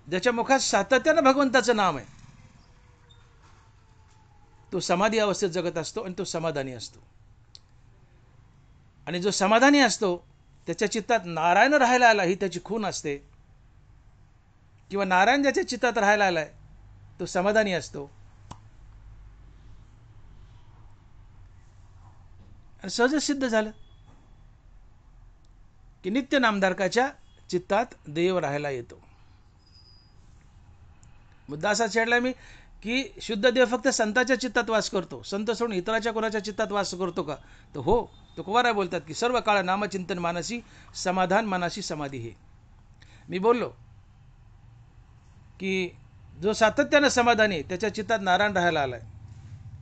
ज्याच्या मुखात सातत्यानं भगवंताचं नाम आहे, तो समाधी अवस्थेत जगत असतो आणि तो समाधानी असतो. आणि जो समाधानी असतो त्याच्या चित्तात नारायण राहायला आला ही त्याची खूण असते, किंवा नारायण ज्याच्या चित्तात राहायला आलाय तो समाधानी असतो. आणि सहजच सिद्ध झालं की नित्य नामधारकाच्या चित्तात देव राहायला येतो. मुद्दा असा छेडला मी की शुद्ध देव फक्त संताच्या चित्तात वास करतो, संत सोडून इतराच्या कोणाच्या चित्तात वास करतो का? तर हो. तुकोबाराय बोलतात की सर्व काळ नामचिंतन मानसी, समाधान मनासी समाधी हे. मी बोललो की जो सातत्यानं समाधानी आहे त्याच्या चित्तात नारायण राहायला आलाय,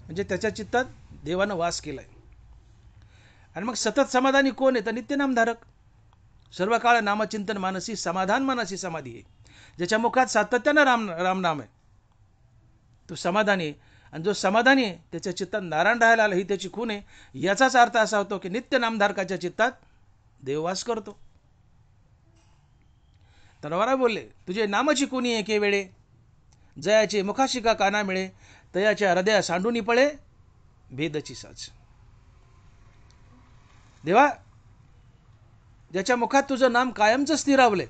म्हणजे त्याच्या चित्तात देवानं वास केलाय. आणि मग सतत समाधानी कोण आहे? तर नित्य नामधारक. सर्व काळ नामचिंतन मानसी, समाधान मनासी समाधी हे. ज्याच्या मुखात सातत्यानं राम नाम आहे तो समाधानी आहे. आणि जो समाधानी आहे त्याच्या चित्तात नारायण राहायला आला ही त्याची खूण आहे. याचाच अर्थ असा होतो की नित्य नामधारकाच्या चित्तात देववास करतो. तनवारा बोलले, तुझे नामची कोणी एके वेळे, जयाचे मुखाशिका काना मिळे, तयाच्या हृदया सांडूनी पळे भेदची साच. देवा, ज्याच्या मुखात तुझं नाम कायमचं स्थिरावले,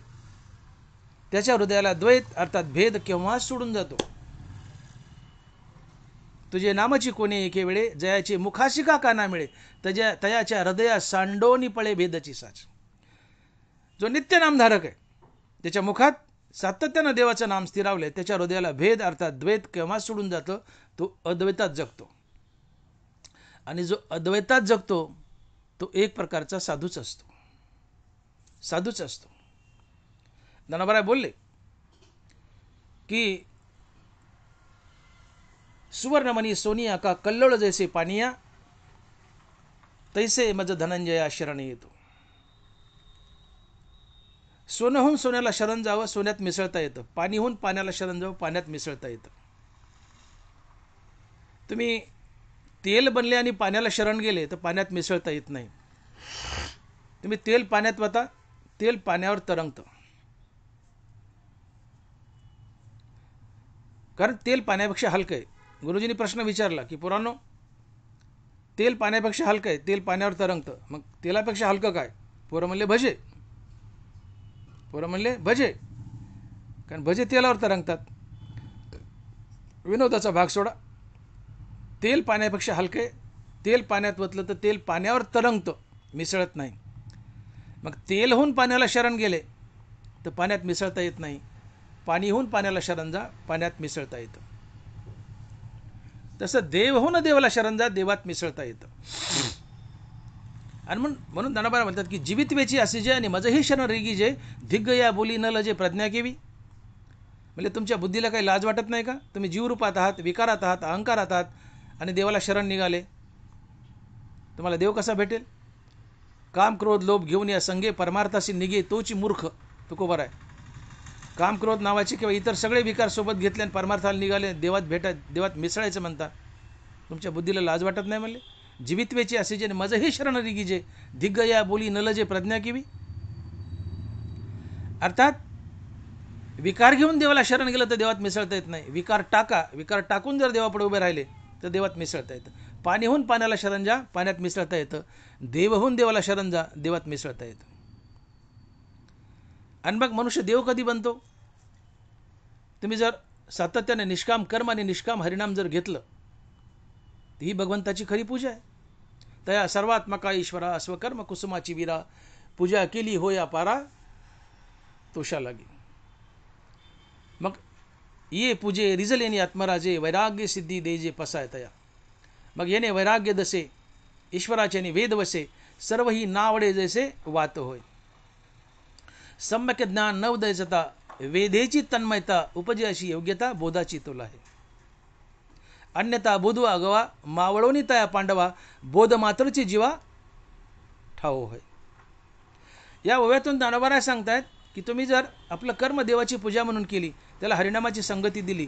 त्याच्या हृदयाला द्वैत अर्थात भेद केव्हाच सोडून जातो. तुझे नामाची कोणी एके वेळे, जयाची मुखाशिका काना मिळे, तयाच्या हृदया सांडोनी पळे भेदची साच. जो नित्य नामधारक आहे, त्याच्या मुखात सातत्यानं देवाचं नाम स्थिरावले, त्याच्या हृदयाला भेद अर्थात द्वैत केव्हा सोडून जातं, तो अद्वैतात जगतो. आणि जो अद्वैतात जगतो तो एक प्रकारचा साधूच असतो. साधूच असतो. ज्ञानोबा बोलले की सुवर्णमणी सोनिया का कल्लोळ जैसे पानिया, तैसे मज धनंजया शरण येतो. सोन्याहून सोन्याला शरण जावं, सोन्यात मिसळता येतं. पाणीहून पाण्याला शरण जावं, पाण्यात मिसळता येतं. तुम्ही तेल बनले आणि पाण्याला शरण गेले तर पाण्यात मिसळता येत नाही. तुम्ही तेल पाण्यात वता, तेल पाण्यावर तरंगतं. कारण तेल पाण्यापेक्षा हलकं आहे. गुरुजींनी प्रश्न विचारला की पुरानो, तेल पाण्यापेक्षा हलकं आहे, तेल पाण्यावर तरंगतं, मग तेलापेक्षा हलकं काय? पोरं म्हणले भजे. पोरं म्हणले भजे, कारण भजे तेलावर तरंगतात. विनोदाचा भाग सोडा. तेल पाण्यापेक्षा हलके, तेल पाण्यात वतलं तर तेल पाण्यावर तरंगतं, मिसळत नाही. मग तेलहून पाण्याला शरण गेले तर पाण्यात मिसळता येत नाही. पाणीहून पाण्याला शरण जा, पाण्यात मिसळता येतं. तसं देवहून देवाला शरण जा, देवात मिसळता येतं. आणि म्हणून ज्ञानोबा म्हणतात की जीवित वेची असे जे आणि मजही शरण रेगी जे, धिग्ग या बोली न लजे प्रज्ञा केवी. म्हणजे तुमच्या बुद्धीला काही लाज वाटत नाही का? तुम्ही जीवरूपात आहात, विकारात आहात, अहंकारात आहात आणि देवाला शरण निघाले, तुम्हाला देव कसा भेटेल? काम क्रोध लोभ घेऊन या संगे परमार्थाशी निघे तोची मूर्ख. तुकोबर आहे. काम क्रोध नावाचे किंवा इतर सगळे विकार सोबत घेतले आणि परमार्थाला निघाले, देवात मिसळायचं म्हणता. तुमच्या बुद्धीला लाज वाटत नाही म्हणले? जीवित्वेची असे जे मजही शरण रिगीजे, धिग्ग या बोली न लजे प्रज्ञा केवी. अर्थात विकार घेऊन देवाला शरण गेलं तर देवात मिसळता येत नाही. विकार टाकून जर देवापुढे उभे राहिले तर देवात मिसळता येतं. पाणीहून पाण्याला शरण जा, पाण्यात मिसळता येतं. देवहून देवाला शरण जा, देवात मिसळता येतं. आणि मग मनुष्य देव कधी बनतो? तुम्ही जर सातत्याने निष्काम कर्म आणि निष्काम हरिनाम जर घेतलं, ही भगवंताची खरी पूजा आहे. तया सर्वात्मका ईश्वरा स्वकर्म कुसुमाची वीरा, पूजा केली होया पारा तोषा लागे. मग ये पूजे रिजल येणे आत्मराजे, वैराग्य सिद्धी देजे पसाय तया. मग येणे वैराग्य दसे, ईश्वराचे वेद वसे, सर्व ही नावडे जैसे वात होय. सम्यक ज्ञान न उदयचता, वेदेची तन्मयता, उपजे अशी योग्यता, बोधाची तोला आहे. अन्यथा बोधवा गवा, मावळोनी तया पांडवा, बोध मात्रची जीवा ठाव होय. या ओव्यातून ज्ञानोबा सांगतायत की तुम्ही जर आपलं कर्म देवाची पूजा म्हणून केली, त्याला हरिनामाची संगती दिली,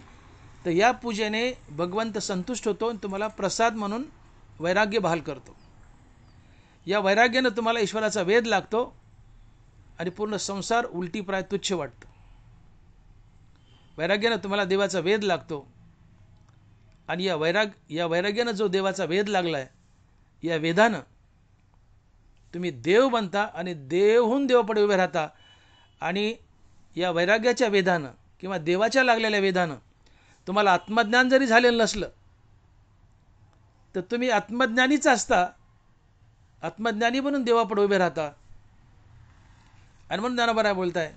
तर या पूजेने भगवंत संतुष्ट होतो आणि तुम्हाला प्रसाद म्हणून वैराग्य बहाल करतो. या वैराग्यानं तुम्हाला ईश्वराचा वेध लागतो आणि पूर्ण संसार उलटीप्राय तुच्छ वाटतो. वैराग्यानं तुम्हाला देवाचा वेध लागतो आणि या वैराग्यानं जो देवाचा वेध लागलाय, या वेधानं तुम्ही देव बनता आणि देवहून देवापुढे उभे राहता. आणि या वैराग्याच्या वेधानं किंवा देवाच्या लागलेल्या वेधानं तुम्हाला आत्मज्ञान जरी झालेलं नसलं तर तुम्ही आत्मज्ञानीच असता, आत्मज्ञानी बनून देवापुढे उभे राहता. आणि म्हणून ज्ञानोबा बोलताय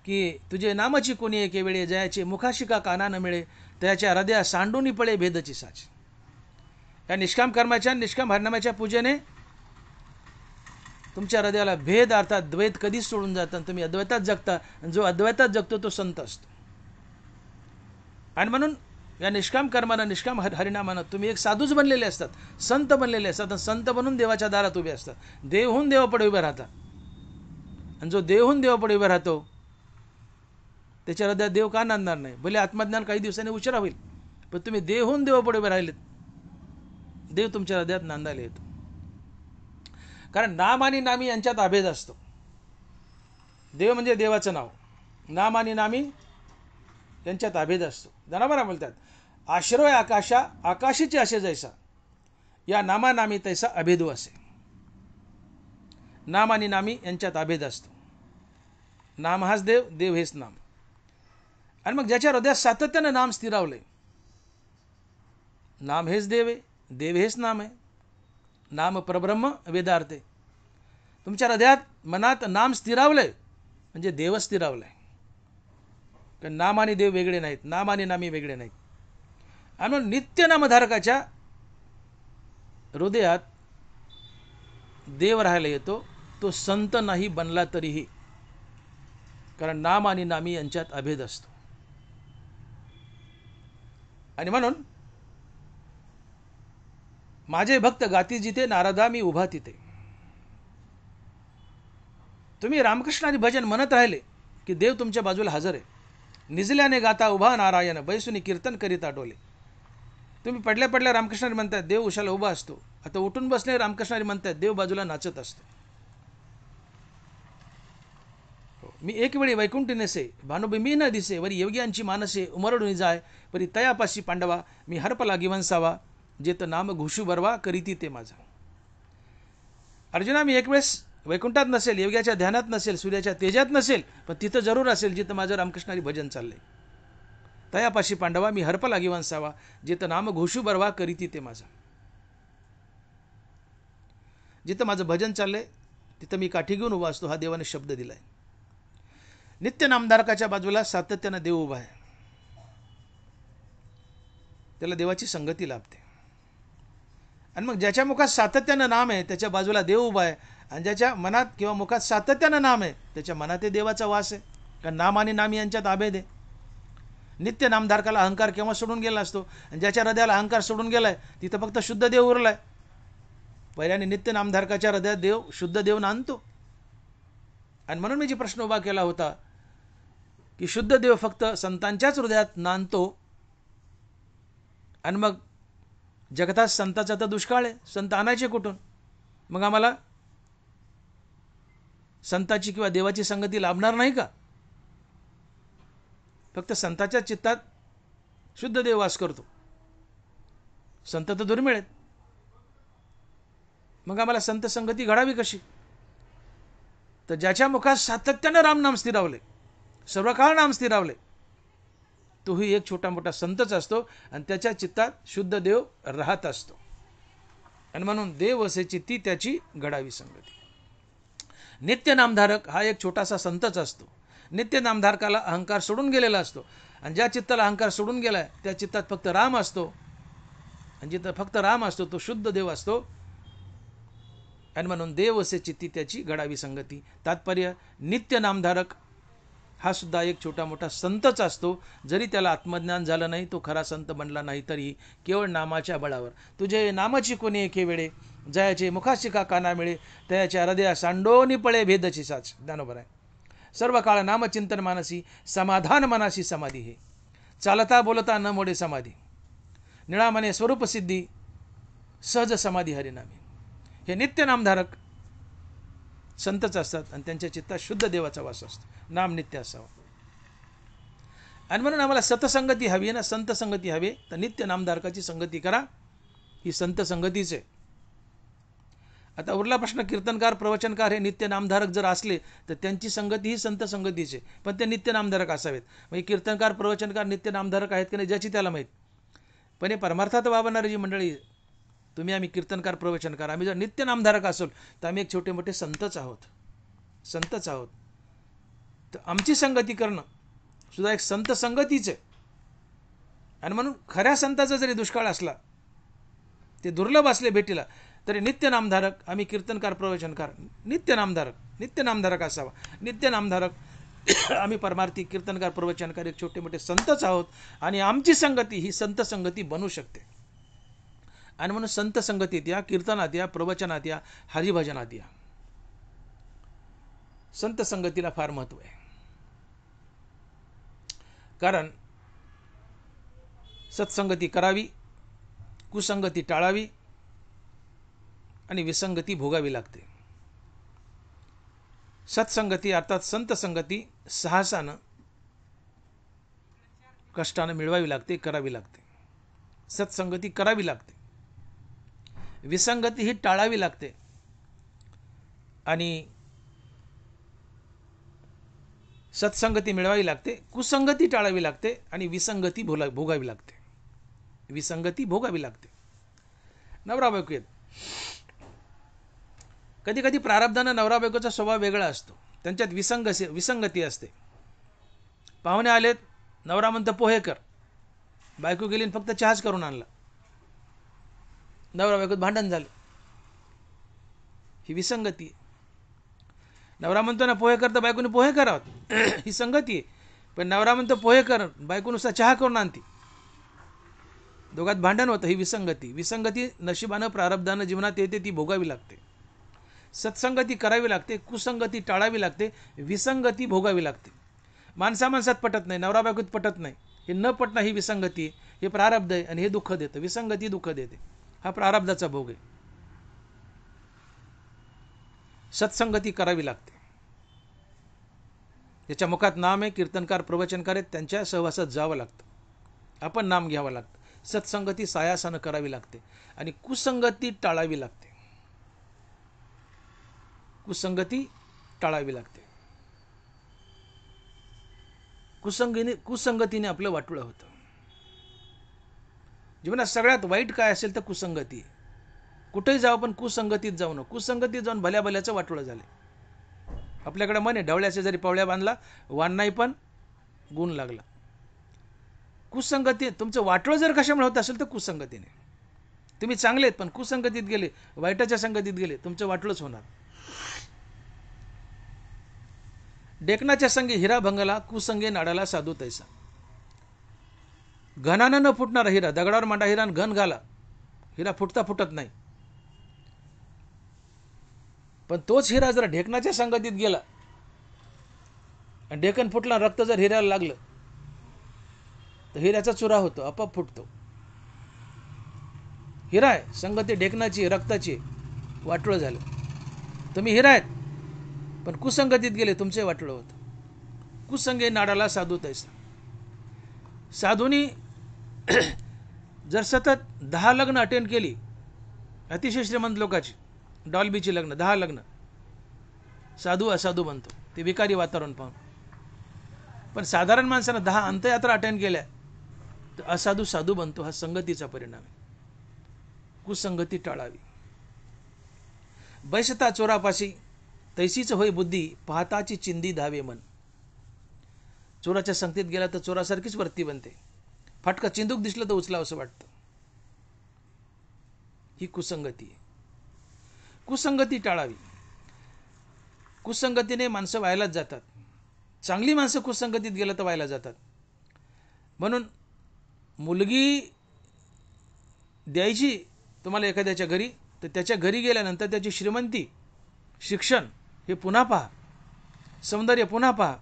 की तुझे नामाची कोणी एके वेळे, जयाचे मुखाशिका काना न मिळे, त्याच्या हृदया सांडूनी पळे भेदची साच. या निष्काम कर्माच्या, निष्काम हरिनामाच्या पूजेने तुमच्या हृदयाला भेद अर्थात द्वैत कधीच सोडून जातं आणि तुम्ही अद्वैतात जगता. आणि जो अद्वैतात जगतो तो संत असतो. आणि म्हणून या निष्काम कर्मानं, निष्काम हरिनामानं तुम्ही एक साधूच बनलेले असतात, संत बनलेले असतात. संत बनून देवाच्या दारात उभे असतात, देवहून देवापुढे उभे राहतात. आणि जो देवहून देवापुढे उभे राहतो त्याच्या हृदयात देव का नांदणार नाही? भले आत्मज्ञान काही दिवसांनी उशिरा होईल, पण तुम्ही देवहून देवापुढे उभे राहिलेत, देव तुमच्या हृदयात नांदायला येतो. कारण नाम आणि नामी यांच्यात अभेद असतो. देव म्हणजे देवाचं नाव, नाम आणि नामी यांच्यात अभेद असतो. ज्ञानोबा बोलतात आश्रय आकाशा, आकाशीचे असे जैसा, या नामानामी तैसा अभेदू असे. नाम आणि नामी यांच्यात अभेद असतो. नाम हाच देव, देव हेच नाम. आणि मग ज्याच्या हृदयात सातत्यानं नाम स्थिरावलंय, नाम हेच देव आहे, देव हेच नाम आहे, नाम परब्रह्म वेदार्थे. तुमच्या हृदयात मनात नाम स्थिरावलंय म्हणजे देव स्थिरावलाय. कारण नाम आणि देव वेगळे नाहीत, नाम आणि नामी वेगळे नाहीत. आणि म्हणून नित्य नामधारकाच्या हृदयात देव राहायला येतो, तो संत नाही बनला तरीही, कारण नाम आणि नामी यांच्यात अभेद असतो. आणि म्हणून माझे भक्त गाती जिथे, नारदा मी उभा तिथे. तुम्ही रामकृष्णारी भजन म्हणत राहिले की देव तुमच्या बाजूला हजर आहे. निजल्याने गाता उभा नारायण, बैसुनी कीर्तन करीत आटोले. तुम्ही पडल्या पडल्या रामकृष्णारी म्हणतात, देव उशाला उभा असतो. आता उठून बसले रामकृष्णारी म्हणतात, देव बाजूला नाचत असतो. मी एक वेळी वैकुंठी नेसे, भानुबी मी न दिसे, वरी योग्यांची मानसे उमरडून जाय, परी तयापाशी पांडवा, मी हरप लागी वंसावा, जेत नाम घुशू बरवा करीती ते माझा. अर्जुना, मी एक वेळेस वैकुंठात नसेल, योग्याच्या ध्यानात नसेल, सूर्याच्या तेजात नसेल, पण तिथं जरूर असेल जिथं माझं रामकृष्णारी भजन चाललंय. तयापाशी पांडवा, मी हरप लागी वंसावा, जेत नाम घोषू बरवा करीती ते माझा. जिथं माझं भजन चाललंय तिथं मी काठी घेऊन उभा असतो, हा देवाने शब्द दिलाय. नित्य नामधारकाच्या बाजूला सातत्यानं देव उभा आहे, त्याला देवाची संगती लाभते. आणि मग ज्याच्या मुखात सातत्यानं नाम आहे त्याच्या बाजूला देव उभा आहे, आणि ज्याच्या मनात किंवा मुखात सातत्यानं नाम आहे त्याच्या मनात देवाचा वास आहे. कारण नाम आणि नामी यांच्यात अभेद आहे. नित्य नामधारकाला अहंकार केव्हा सोडून गेला असतो, आणि ज्याच्या हृदयाला अहंकार सोडून गेलाय तिथं फक्त शुद्ध देव उरलाय. पहिल्याने नित्य नामधारकाच्या हृदयात देव, शुद्ध देव नांदतो. आणि म्हणून मी जी प्रश्न उभा केला होता की शुद्ध देव फक्त संतांच्याच हृदयात नांदतो, आणि मग जगतात संताचा तर दुष्काळ आहे, संत आणायचे कुठून? मग आम्हाला संताची किंवा देवाची संगती लाभणार नाही का? फक्त संताच्या चित्तात शुद्ध देव वास करतो, संत तर दुर्मिळ आहेत. मग आम्हाला संत संगती घडावी कशी? तर ज्याच्या मुखात सातत्यानं रामनाम स्थिरावले, सर्व काळ नाम स्थिरावले, तोही एक छोटा मोठा संतच असतो, आणि त्याच्या चित्तात शुद्ध देव राहत असतो. आणि म्हणून देव असे चित्ती त्याची घडावी संगती. नित्य नामधारक हा एक छोटासा संतच असतो. नित्य नामधारकाला अहंकार सोडून गेलेला असतो, आणि ज्या चित्ताला अहंकार सोडून गेलाय त्या चित्तात फक्त राम असतो, आणि जिथं फक्त राम असतो तो शुद्ध देव असतो. आणि म्हणून देव असे चित्ती त्याची घडावी संगती. तात्पर्य, नित्य नामधारक हा सुद्धा एक छोटा मोठा संतच असतो. जरी त्याला आत्मज्ञान झालं नाही, तो खरा संत बनला नाही तरी केवळ नामाच्या बळावर. तुझे नामाची कोणी एके वेळे, जयाचे मुखाशिका काना मिळे, तयाच्या हृदया सांडोनी पळे भेदची साच. ज्ञानोबर आहे. सर्व काळ नामचिंतन मानसी, समाधान मनाशी समाधी हे. चालता बोलता न मोडे समाधी, निळामने स्वरूप सिद्धी, सहज समाधी हरिनामी. हे नित्य नामधारक संतच असतात, आणि त्यांच्या चित्तात शुद्ध देवाचा वास असतो. नाम नित्य असावं. आणि म्हणून आम्हाला सतसंगती हवी आहे ना, संत संगती हवी. तर नित्य नामधारकाची संगती करा, ही संत संगतीच आहे. आता उरला प्रश्न, कीर्तनकार प्रवचनकार हे नित्य नामधारक जर असले तर त्यांची संगती ही संत संगतीचे, पण ते नित्य नामधारक असावेत. म्हणजे कीर्तनकार प्रवचनकार नित्य नामधारक आहेत की नाही ज्याची त्याला माहीत. पण हे परमार्थात वावरणारी जी मंडळी, तुम्ही आम्ही कीर्तनकार प्रवचनकार, आम्ही जर नित्य नामधारक असो तर आम्ही एक छोटे मोठे संतच आहोत, संतच आहोत. तर आमची संगती करणं सुद्धा एक संत संगतीच आहे. आणि म्हणून खऱ्या संताचा जरी दुष्काळ असला, ते दुर्लभ असले भेटीला, तरी नित्य नामधारक, आम्ही कीर्तनकार प्रवचनकार नित्य नामधारक असावा. नित्य नामधारक आम्ही परमार्थी कीर्तनकार प्रवचनकार एक छोटे मोठे संतच आहोत, आणि आमची संगती ही संत संगती बनू शकते. आणि म्हणून संत संगतीत या, कीर्तनात या, प्रवचनात या, हरिभजनात या. संत संगतीला फार महत्व आहे. कारण सत्संगती करावी, कुसंगती टाळावी, आणि विसंगती भोगावी लागते. सत्संगती अर्थात संत संगती साहसानं, कष्टानं मिळवावी लागते, करावी लागते. सत्संगती करावी लागते, विसंगती ही टाळावी लागते. आणि सत्संगती मिळवावी लागते, कुसंगती टाळावी लागते आणि विसंगती भोगावी लागते. विसंगती भोगावी लागते. नवरा बायको आहेत. कधी कधी प्रारब्धानं नवरा बायकोचा स्वभाव वेगळा असतो, त्यांच्यात विसंगती असते. पाहुणे आलेत, नवरा म्हणतो पोहे कर, बायको गेली फक्त चहाच करून आणला, नवरा बायकोत भांडण झालं. ही विसंगती आहे. नवरा म्हणतो ना पोहे कर तर बायकोने पोहे करावं, ही संगती आहे. पण नवरा म्हणतो पोहे कर, बायको नुसता चहा करून आणते, दोघात भांडण होतं. ही विसंगती. विसंगती नशिबानं प्रारब्धानं जीवनात येते, ती भोगावी लागते. सत्संगती करावी लागते, कुसंगती टाळावी लागते, विसंगती भोगावी लागते. माणसात पटत नाही, नवरा बायकोत पटत नाही, हे न पटणं ही विसंगती आहे. हे प्रारब्ध आहे आणि हे दुःख देतं. विसंगती दुःख देते, हा प्रारब्धाचा भोग आहे. सत्संगती करावी लागते. ज्याच्या मुखात नाम आहे, कीर्तनकार प्रवचनकार आहेत, त्यांच्या सहवासात जावं लागतं, आपण नाम घ्यावं लागतं. सत्संगती सायासानं करावी लागते आणि कुसंगती टाळावी लागते. कुसंगती टाळावी लागते. कुसंगतीने आपलं वाटोळं होतं. जीवनात सगळ्यात वाईट काय असेल तर कुसंगती. कुठेही जाऊ पण कुसंगतीत जाऊ नये. कुसंगतीत जाऊन भल्या भल्याचं वाटोळं झालं. आपल्याकडे मन आहे, ढवळ्याचे जरी पवळ्या बांधला वान नाही पण गुण लागला. कुसंगती तुमचं वाटोळं जर कशामुळे होत असेल तर कुसंगतीने. तुम्ही चांगले आहेत पण कुसंगतीत गेले, वाईटाच्या संगतीत गेले, तुमचं वाटोळंच होणार. डेकनाच्या संगी हिरा भंगला, कुसंगे नाडाला साधू तैसा. घनानं न फुटणारा हिरा, दगडावर मांडा हिरा घन घाला, हिरा फुटता फुटत नाही. पण तोच हिरा जर ढेकणाच्या संगतीत गेला आणि ढेकण फुटला, रक्त जर हिऱ्याला लागलं तर हिऱ्याचा चुरा होतो, आपोआप फुटतो. हिरा आहे, संगती ढेकणाची, रक्ताची, वाटोळं झालं. तुम्ही हिरा आहेत पण कुसंगतीत गेले, तुमचे वाटोळं होतं. कुसंगे नाडाला साधू तैसा. साधूनी जर सतत 10 लग्न अटेंड केली, अतिशय श्रीमंत लोकांची, डॉल्बीची लग्न, 10 लग्न, साधू असाधू बनतो, ते विकारी वातावरण पाहून. पण साधारण माणसानं 10 अंत्ययात्रा अटेंड केल्या तर असाधू साधू बनतो. हा संगतीचा परिणाम आहे. कुसंगती टाळावी. बैसता चोरापाशी तैसीच होय बुद्धी, पाहताची चिंदी धावे मन. चोराच्या संगतीत गेला तर चोरासारखीच वृत्ती बनते. फाटका चिंदूक दिसलं तर उचलावं असं वाटतं. ही कुसंगती आहे. कुसंगती टाळावी. कुसंगतीने माणसं व्हायलाच जातात. चांगली माणसं कुसंगतीत गेलं तर व्हायला जातात. म्हणून मुलगी द्यायची तुम्हाला एखाद्याच्या घरी, तर त्याच्या घरी गेल्यानंतर त्याची श्रीमंती, शिक्षण हे पुन्हा पहा, सौंदर्य पुन्हा पहा.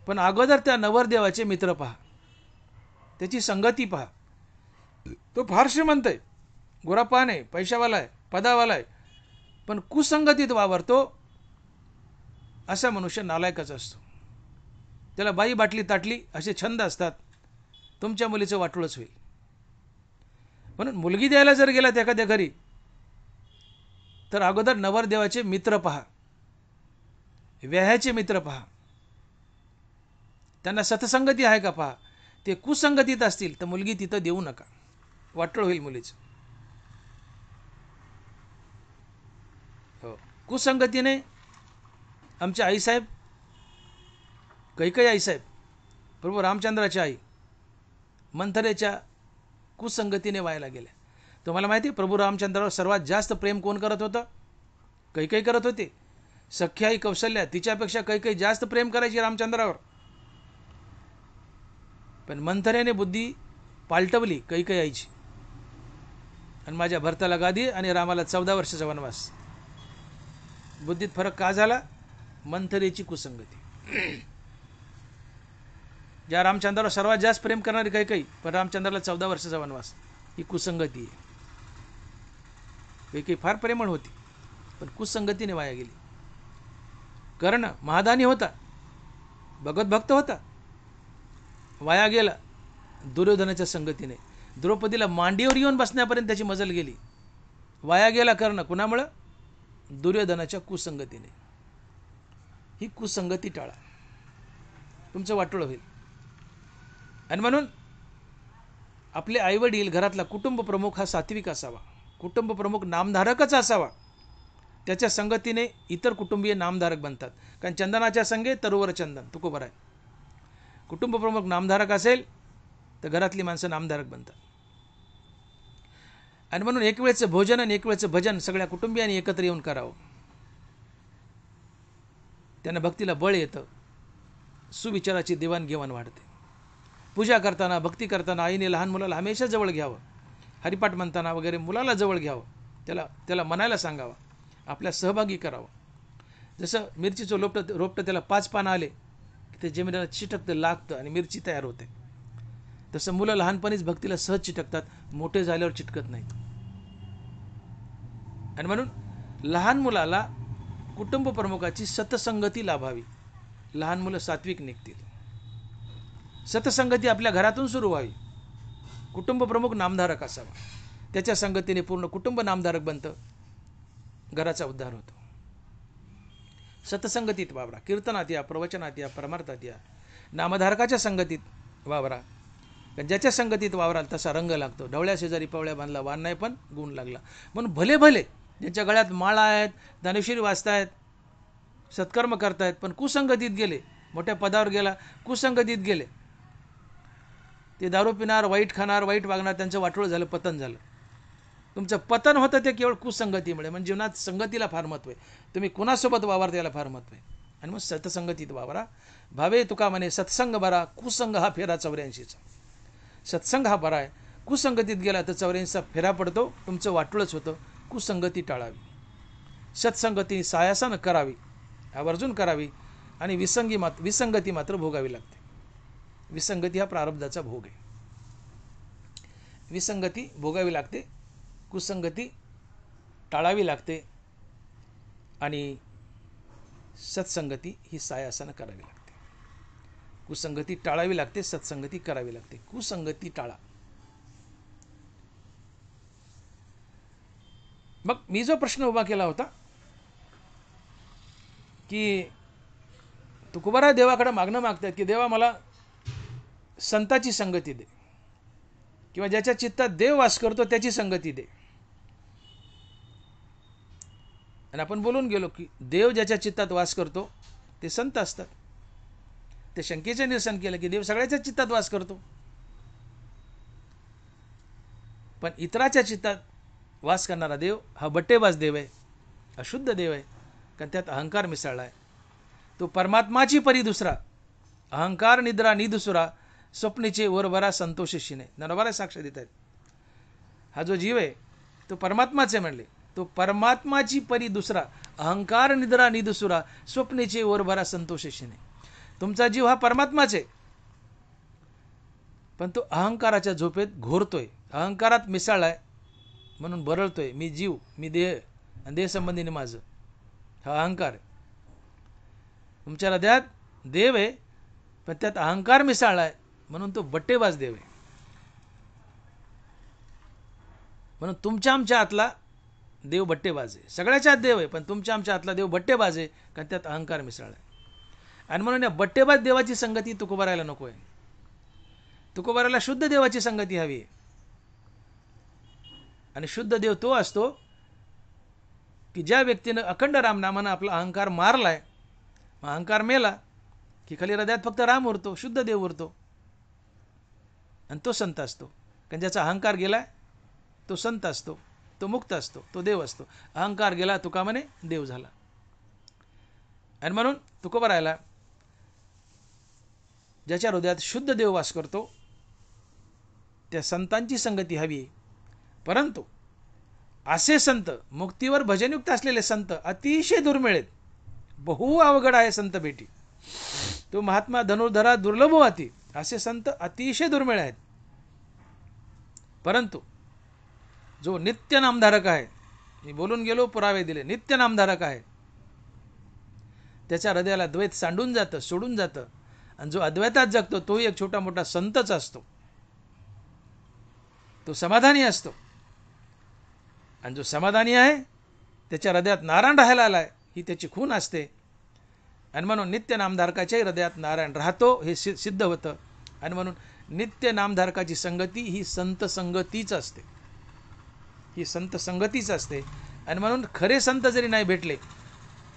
पण अगोदर त्या नवरदेवाचे मित्र पहा, त्याची संगती पहा. तो फार श्रीमंत आहे, गोरापान आहे, पैशावाला आहे, पदावाला आहे, पण कुसंगतीत वावरतो, असा मनुष्य नालायकच असतो. त्याला बाई बाटली ताटली असे छंद असतात. तुमच्या मुलीचं वाटोळंच होईल. म्हणून मुलगी द्यायला जर गेला त्या एखाद्या घरी तर अगोदर नवरदेवाचे मित्र पहा, व्याह्याचे मित्र पहा, त्यांना सत्संगती आहे का पहा. ते कुसंगतीत असतील तर मुलगी तिथं देऊ नका, वाटोळ होईल मुलीचं. हो, कुसंगतीने आमच्या आईसाहेब, कैकेयी आईसाहेब, प्रभू रामचंद्राच्या आई, मंथरेच्या कुसंगतीने व्हायला गेल्या. तुम्हाला माहिती आहे प्रभू रामचंद्रावर सर्वात जास्त प्रेम कोण करत होतं? कैकेयी करत होते. सख्या आई कौशल्या, तिच्यापेक्षा कैकेयी जास्त प्रेम करायची रामचंद्रावर. पण मंथरेने बुद्धी पालटवली कैकेयी आईची, आणि माझ्या भरताला गादी आणि रामाला 14 वर्षाचा वनवास. बुद्धीत फरक का झाला? मंथरेची कुसंगती. ज्या रामचंद्रावर सर्वात जास्त प्रेम करणारी कैकेयी, पण रामचंद्राला 14 वर्षाचा वनवास. ही कुसंगती आहे. कैकेयी फार प्रेमळ होती पण कुसंगतीने वाया गेली. कर्ण महादानी होता, भगवत भक्त होता, वाया गेला दुर्योधनाच्या संगतीने. द्रौपदीला मांडीवर येऊन बसण्यापर्यंत त्याची मजल गेली. वाया गेला कर्ण. कुणामुळं? दुर्योधनाच्या कुसंगतीने. ही कुसंगती टाळा, तुमचं वाटोळं होईल. आणि म्हणून आपले आईवडील, घरातला कुटुंब प्रमुख हा सात्विक असावा, कुटुंब प्रमुख नामधारकच असावा. त्याच्या संगतीने इतर कुटुंबीय नामधारक बनतात. कारण चंदनाच्या संगे तरुवर चंदन, तुकोबर आहे. कुटुंब प्रमुख नामधारक असेल तर घरातली माणसं नामधारक बनतात. आणि म्हणून एक वेळचं भोजन आणि एक वेळचं भजन सगळ्या कुटुंबियांनी एकत्र येऊन करावं. त्यांना भक्तीला बळ येतं, सुविचाराची देवाणघेवाण वाढते. पूजा करताना, भक्ती करताना आईने लहान मुलाला हमेशा जवळ घ्यावं. हरिपाठ म्हणताना वगैरे मुलाला जवळ घ्यावं, त्याला म्हणायला सांगावं, आपल्या सहभागी करावं. जसं मिरचीचं रोपटं त्याला 5 पानं आले की ते जमिनीला चिटकतं, लागतं आणि मिरची तयार होते. तसं मुलं लहानपणीच भक्तीला सहज चिटकतात, मोठे झाल्यावर चिटकत नाहीत. आणि म्हणून लहान मुलाला कुटुंब प्रमुखाची सतसंगती लाभावी. लहान मुलं सात्विक निघतील. सतसंगती आपल्या घरातून सुरू व्हावी. कुटुंब प्रमुख नामधारक असावा, त्याच्या संगतीने पूर्ण कुटुंब नामधारक बनतं, घराचा उद्धार होतो. सतसंगतीत वावरा, कीर्तनात या, प्रवचनात या, परमार्थात या, नामधारकाच्या संगतीत वावरा. ज्याच्या संगतीत वावराल तसा रंग लागतो. ढवळ्या शेजारी पवळ्या बांधला, वान नाही पण गुण लागला. म्हणून भले भले ज्यांच्या गळ्यात माळा आहेत, दानेश्वरी वाचतायत, सत्कर्म करतायत, पण कुसंगतीत गेले, मोठ्या पदावर गेला, कुसंगतीत गेले, ते दारू पिणार, वाईट खाणार, वाईट वागणार, त्यांचं वाटोळं झालं, पतन झालं. तुमचं पतन होतं ते केवळ कुसंगतीमुळे. म्हणजे जीवनात संगतीला फार महत्त्व आहे. तुम्ही कुणासोबत वावरता याला फार महत्त्व आहे. आणि मग सतसंगतीत वावरा. भावे तुका म्हणे सत्संग बरा, कुसंग हा फेरा 84चा. सत्संग हा बरा आहे, कुसंगतीत गेला तर 84चा फेरा पडतो, तुमचं वाटोळच होतं. कुसंगती टाळावी, सत्संगती सायासानं करावी, आवर्जून करावी. आणि विसंगती मात्र भोगावी लागते. विसंगती हा प्रारब्धाचा भोग आहे. विसंगती भोगावी लागते, कुसंगती टाळावी लागते आणि सत्संगती ही सायासानं करावी लागते. कुसंगती टाळावी लागते, सत्संगती करावी लागते. कुसंगती टाळा. मग मी जो प्रश्न उभा केला होता की तुकोबारा देवाकडे मागणं मागतात की देवा मला संताची संगती दे, किंवा ज्याच्या चित्तात देव वास करतो त्याची संगती दे. आणि आपण बोलून गेलो की देव ज्याच्या चित्तात वास करतो ते संत असतात. ते शंकेचे निरसन केलं की देव सगळ्याच्या चित्तात वास करतो, पण इतराच्या चित्तात वास करणारा देव हा बट्टेबाज देव आहे, अशुद्ध देव आहे. कारण त्यात अहंकार मिसळला आहे. तो परमात्माची परी दुसरा, अहंकार निद्रा निदुसरा, स्वप्नीचे वरवरा संतोषशीने. नरवरा साक्ष देत आहेत. हा जो जीव आहे तो परमात्माचे म्हणले, तो परमात्माची परी दुसरा, अहंकार निद्रा निदुसुरा, स्वप्नीचे वरवरा संतोषशीने. तुमचा जीव हा परमात्माचे, पण तो अहंकाराच्या झोपेत घोरतोय, अहंकारात मिसळलाय, म्हणून बरळतोय. मी जीव, मी देह आणि देह संबंधीने माझं, हा अहंकार आहे. तुमच्या हृदयात देव आहे, पण त्यात अहंकार मिसळलाय, म्हणून तो बट्टेबाज देव आहे. म्हणून तुमच्या आमच्या आतला देव बट्टेबाज आहे. सगळ्याच्या आत देव आहे, पण तुमच्या आमच्या आतला देव बट्टेबाज आहे, कारण त्यात अहंकार मिसळलाय. आणि म्हणून या बट्टेबाज देवाची संगती तुकोबारायला नको आहे. तुकोबारायला शुद्ध देवाची संगती हवी आहे. आणि शुद्ध देव तो असतो की ज्या व्यक्तीनं अखंड रामनामानं आपला अहंकार मारलाय, अहंकार मेला की खाली हृदयात फक्त राम उरतो, शुद्ध देव उरतो, आणि तो संत असतो. कारण ज्याचा अहंकार गेलाय तो संत असतो, तो मुक्त असतो, तो देव असतो. अहंकार गेला तुका म्हणे देव झाला. आणि म्हणून तुकोबारायला ज्याच्या हृदयात शुद्ध देव वास करतो त्या संतांची संगती हवी. परंतु असे संत, मुक्तीवर भजनयुक्त असलेले संत अतिशय दुर्मिळ आहेत. बहु अवघड आहे संत भेटी. तो महात्मा धनुर्धरा दुर्लभ अति, असे संत अतिशय दुर्मिळ आहेत. परंतु जो नित्य नामधारक आहे, मी बोलून गेलो, पुरावे दिले, नित्य नामधारक आहे, त्याच्या हृदयाला द्वैत सांडून जातं, सोडून जातं. आणि जो अद्वैतात जगतो तोही एक छोटा मोठा संतच असतो, तो समाधानी असतो. आणि जो समाधानी आहे त्याच्या हृदयात नारायण राहायला आलाय ही त्याची खूण असते. आणि म्हणून नित्य नामधारकाच्याही हृदयात नारायण राहतो हे सिद्ध होतं. आणि म्हणून नित्य नामधारकाची संगती ही संत संगतीच असते, ही संत संगतीच असते. आणि म्हणून खरे संत जरी नाही भेटले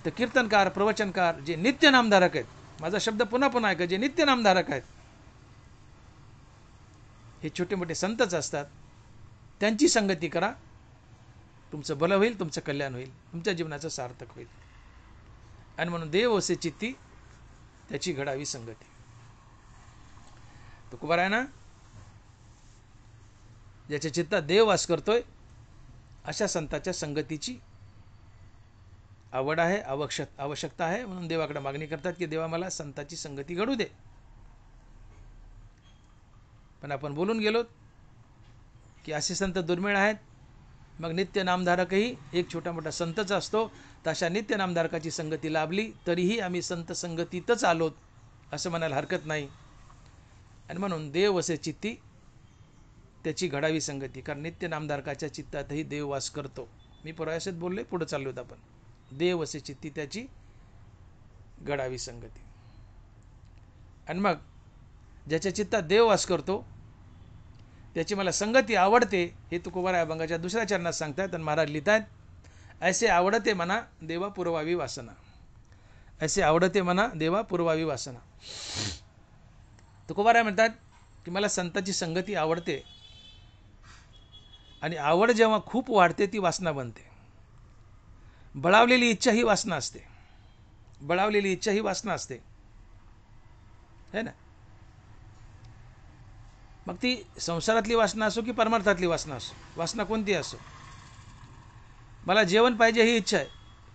तर कीर्तनकार, प्रवचनकार जे नित्य नामधारक आहेत, माझा शब्द पुन्हा पुन्हा ऐका, जे नित्य नामधारक आहेत हे छोटे मोठे संतच असतात. त्यांची संगती करा, तुमचं भलं होईल, तुमचं कल्याण होईल, तुमच्या जीवनाचं सार्थक होईल. आणि म्हणून देव असे चित्ती त्याची घडावी संगती. तुकोबार आहे ना, ज्याच्या चित्तात देव वास करतोय अशा संताच्या संगतीची आवड आहे, आवश्यकता आहे. म्हणून देवाकडे मागणी करतात की देवा मला संताची संगती घडू दे. पण आपण बोलून गेलो की असे संत दुर्मिळ आहेत. मग नित्य नामधारकही एक छोटा मोठा संतच असतो. तशा नित्य नामधारकाची संगती लाभली तरीही आम्ही संत संगतीतच आलोत असं म्हणायला हरकत नाही. आणि म्हणून देव असे चित्ती त्याची घडावी संगती. कारण नित्य नामधारकाच्या चित्तातही देव वास करतो. मी पुरायसेत बोलले, पुढे चाललोत आपण. देव असे चित्ती त्याची घडावी संगती. आणि मग ज्याच्या चित्तात देव वास करतो त्याची मला संगती आवडते हे तुकोबार अभंगाच्या दुसऱ्या चरणात सांगतात. आणि महाराज लिहितात, ऐसे आवडते मना देवा पुरवावी वासना. ऐसे आवडते मना देवा पुरवावी वासना. तुकोबार म्हणतात की मला संताची संगती आवडते. आणि आवड जेव्हा खूप वाढते ती वासना बनते. बळावलेली इच्छा ही वासना असते. बळावलेली इच्छा ही वासना असते, है ना. मग ती संसारातली वासना असो की परमार्थातली वासना असो, वासना कोणती असो. मला जेवण पाहिजे ही इच्छा आहे,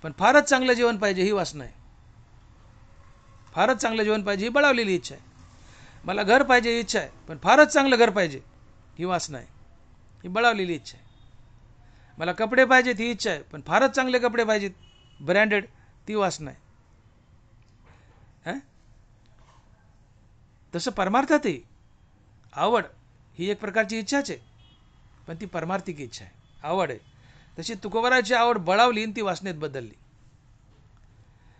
पण फारच चांगलं जेवण पाहिजे ही वासना आहे. फारच चांगलं जेवण पाहिजे ही बळावलेली इच्छा आहे. मला घर पाहिजे ही इच्छा आहे, पण फारच चांगलं घर पाहिजे ही वासना आहे, ही बळावलेली इच्छा आहे. मला कपडे पाहिजेत ही इच्छा आहे, पण फारच चांगले कपडे पाहिजेत, ब्रँडेड, ती वासना आहे. तसं परमार्थातही आवड ही एक प्रकारची इच्छाच आहे, पण ती परमार्थिक इच्छा आहे, आवड आहे. तशी तुकोबाराची आवड बळावली आणि ती वासनेत बदलली.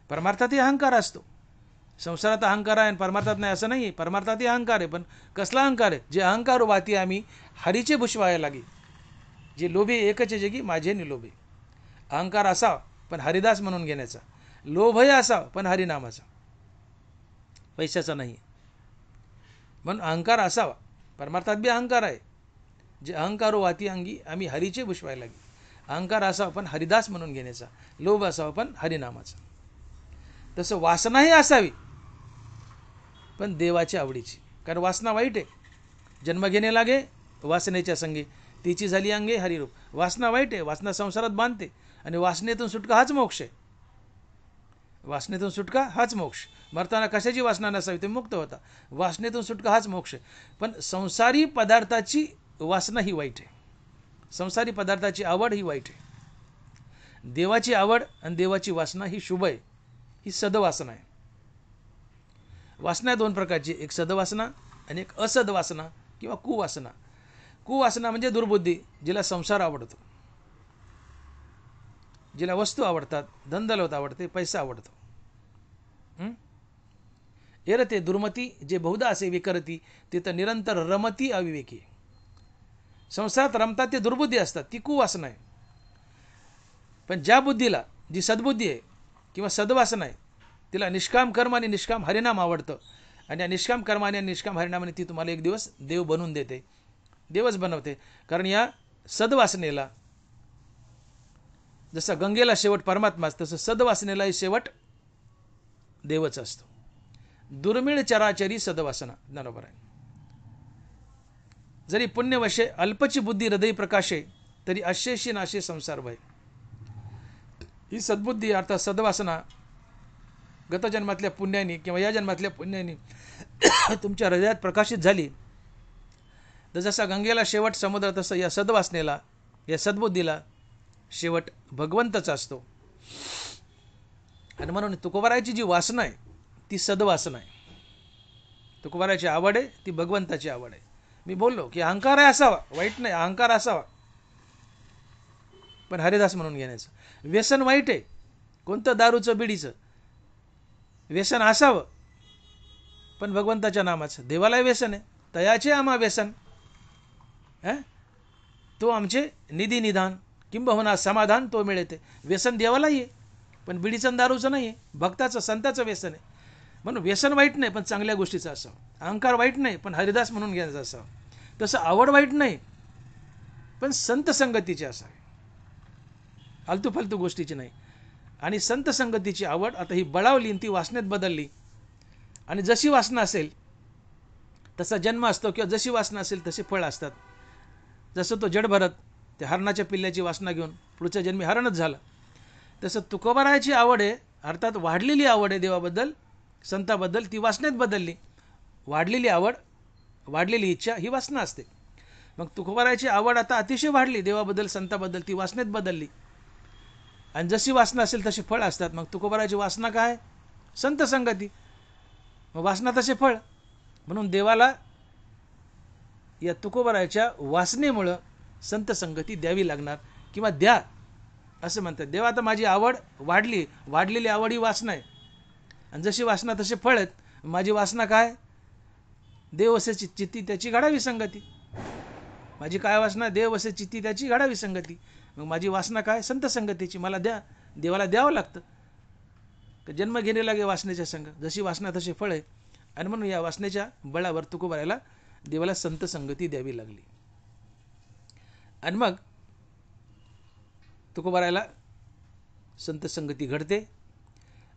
परमार्थातही अहंकार असतो. संसारात अहंकार आहे आणि परमार्थात नाही असं नाही. परमार्थातही अहंकार आहे, पण कसला अहंकार आहे? जे अहंकार वाती आम्ही हरीचे भुषवाया लागी. जे लोभे एकच जगी माझे निलोभे. अहंकार असावा पण हरिदास म्हणून घेण्याचा, लोभही असावा पण हरिनामाचा, पैशाचा नाही. म्हणून अहंकार असावा. परमार्थात बी अहंकार आहे. जे अहंकारो वाती अंगी आम्ही हरीचे भुषवायला लागी. अहंकार असावा पण हरिदास म्हणून घेण्याचा, लोभ असावा पण हरिनामाचा. तसं वासनाही असावी पण देवाच्या आवडीची. कारण वासना वाईट आहे. जन्म घेणे लागे वासनेच्या संगे, तिची झाली अंगे हरिरूप. वासना वाईट आहे. वासना संसारात बांधते आणि वासनेतून सुटका हाच मोक्ष आहे. वासनेतून सुटका हाच मोक्ष. मरताना कशाची वासना नसावी ते मुक्त होता. वासनेतून सुटका हाच मोक्ष आहे. पण संसारी पदार्थाची वासना ही वाईट आहे. संसारी पदार्थाची आवड ही वाईट आहे. देवाची आवड आणि देवाची वासना ही शुभ आहे, ही सदवासना आहे. वासना दोन प्रकारची, एक सदवासना आणि एक असदवासना किंवा कुवासना. कुवासना म्हणजे दुर्बुद्धी, जिला संसार आवडतो, जिला वस्तू आवडतात, धनदौलत आवडते, पैसा आवडतो. एरते दुर्मती जे बहुधा असे विकरती तिथं निरंतर रमती अविवेकी. संसारात रमतात ते दुर्बुद्धी असतात, ती कुवासना आहे. पण ज्या बुद्धीला, जी सद्बुद्धी आहे किंवा सद्वासना आहे, तिला निष्काम कर्म आणि निष्काम हरिनाम आवडतं. आणि या निष्काम कर्माने आणि निष्काम हरिनामाने ती तुम्हाला एक दिवस देव बनवून देते, देवच बनवते. कारण या सद्वासनेला जसं गंगेला शेवट परमात्माच, तसं सद्वासनेलाही शेवट देवच असतो. दुर्मिळ चराचरी सद्वासना. बरोबर आहे. जरी पुण्यवशे अल्पची बुद्धी हृदय प्रकाशे, तरी अशेषी नाशे संसार भय. ही सद्बुद्धी अर्थात सद्वासना गत जन्मातल्या पुण्याने किंवा या जन्मातल्या पुण्याने तुमच्या हृदयात प्रकाशित झाली तर जसा गंगेला शेवट समुद्र, तसं या सद्वासनेला, या सद्बुद्धीला शेवट भगवंतच असतो. आणि म्हणून तुकोबाराची जी वासना आहे ती सद्वासना आहे. तुकोबाराची आवड आहे ती भगवंताची आवड आहे. मी बोललो की अहंकार आहे असावा, वाईट नाही, अहंकार असावा पण हरिदास म्हणून घेण्याचा, व्यसन वाईट आहे, कोणतं दारूचं बिडीचं व्यसन असावं, पण भगवंताच्या नामाचं. देवालाही व्यसन आहे, तयाचे आम्हा व्यसन, तो आमचे निधी निधान किंबहुना समाधान तो मिळते. व्यसन देवालाही आहे, पण बिडीचं दारूचं नाही आहे, भक्ताचं संताचं व्यसन आहे. म्हणून व्यसन वाईट नाही, पण चांगल्या गोष्टीचं असावं. अहंकार वाईट नाही, पण हरिदास म्हणून घ्यायचं असावं. तसं आवड वाईट नाही, पण संत संगतीची असावी, फालतू फालतू गोष्टीची नाही. आणि संत संगतीची आवड आता ही बळावली, ती वासनेत बदलली. आणि जशी वासना असेल तसा जन्म असतो, किंवा जशी वासना असेल तसे फळ असतात. जसं तो जडभरत त्या हरणाच्या पिल्ल्याची वासना घेऊन पुढच्या जन्मी हरणच झालं, तसं तुकोबारायाची आवड आहे, अर्थात वाढलेली आवड आहे देवाबद्दल, संताबद्दल, ती वासनेत बदलली. वाढलेली आवड, वाढलेली इच्छा ही वासना असते. मग तुकोबारायाची आवड आता अतिशय वाढली देवाबद्दल, संताबद्दल, ती वासनेत बदलली. आणि जशी वासना असेल तसे फळ असतात. मग तुकोबारायाची वासना काय? संत संगती. मग वासना तसे फळ. म्हणून देवाला या तुकोबारायाच्या वासनेमुळं संत संगती द्यावी लागणार, किंवा द्या असं म्हणतात. देवा आता माझी आवड वाढली, वाढलेली आवड ही वासना आहे, आणि जशी वासना तसे फळ आहेत. माझी वासना काय? देव वसे चित्ती त्याची घडावी संगती. माझी काय वासना? देव वसे चित्ती त्याची घडावी संगती. मग माझी वासना काय? संत संगतीची. मला द्या, देवाला द्यावं लागतं. जन्म घेणे लागे वासनेच्या संग, जशी वासना तसे फळ आहे. आणि म्हणून या वासनेच्या बळावर तुकोबारायाला देवाला संत संगती द्यावी लागली. आणि मग तुकोबारायाला संत संगती घडते.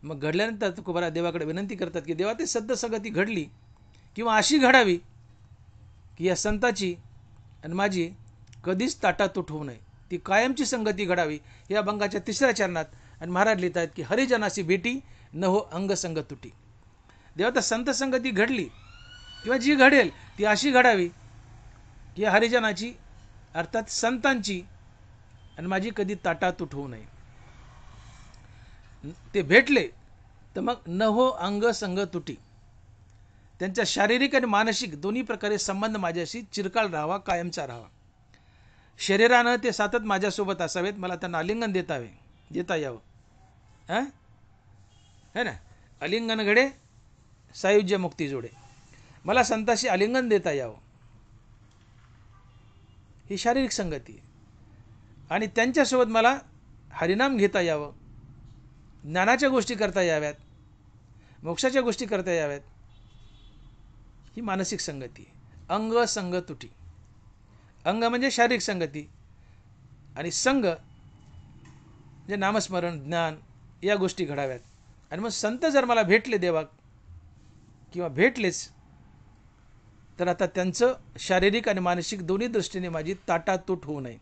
मग घडल्यानंतर तुकोबाराया देवाकडे विनंती करतात की देवा, ते संत संगती घडली, किंवा अशी घडावी की या संताची आणि माझी कधीच ताटातूट होऊ नये, ती कायमची संगती घडावी. या अभंगाच्या 3ऱ्या चरणात आणि महाराज लिहित आहेत की हरिजनाशी भेटी न हो अंग संग तुटी. देवा, तर संत संगती घडली, किंवा जी घडेल ती अशी घडावी की हरिजनाची, अर्थात संतांची आणि माझी कधी ताटातूट होऊ नये. ते भेटले तर मग न हो अंग संग तुटी, त्यांचा शारीरिक आणि मानसिक दोन्ही प्रकारे संबंध माझ्याशी चिरकाळ राहावा, कायमचा राहावा. शरीरानं ते सातत माझ्यासोबत असावेत, मला त्यांना आलिंगन देता यावं. है ना, आलिंगन घडे सायुज्य मुक्ती जोडे, मला संताशी आलिंगन देता यावं, ही शारीरिक संगती आहे. आणि त्यांच्यासोबत मला हरिनाम घेता यावं, ज्ञानाच्या गोष्टी करता याव्यात, मोक्षाच्या गोष्टी करता याव्यात, ही मानसिक संगती आहे. अंग संग तुटी. अंग म्हणजे शारीरिक संगती, आणि संग म्हणजे नामस्मरण, ज्ञान, या गोष्टी घडाव्यात. आणि मग संत जर मला भेटले देवा, किंवा भेटलेच, तर आता त्यांचं शारीरिक आणि मानसिक दोन्ही दृष्टीने माझी ताटातूट होऊ नये.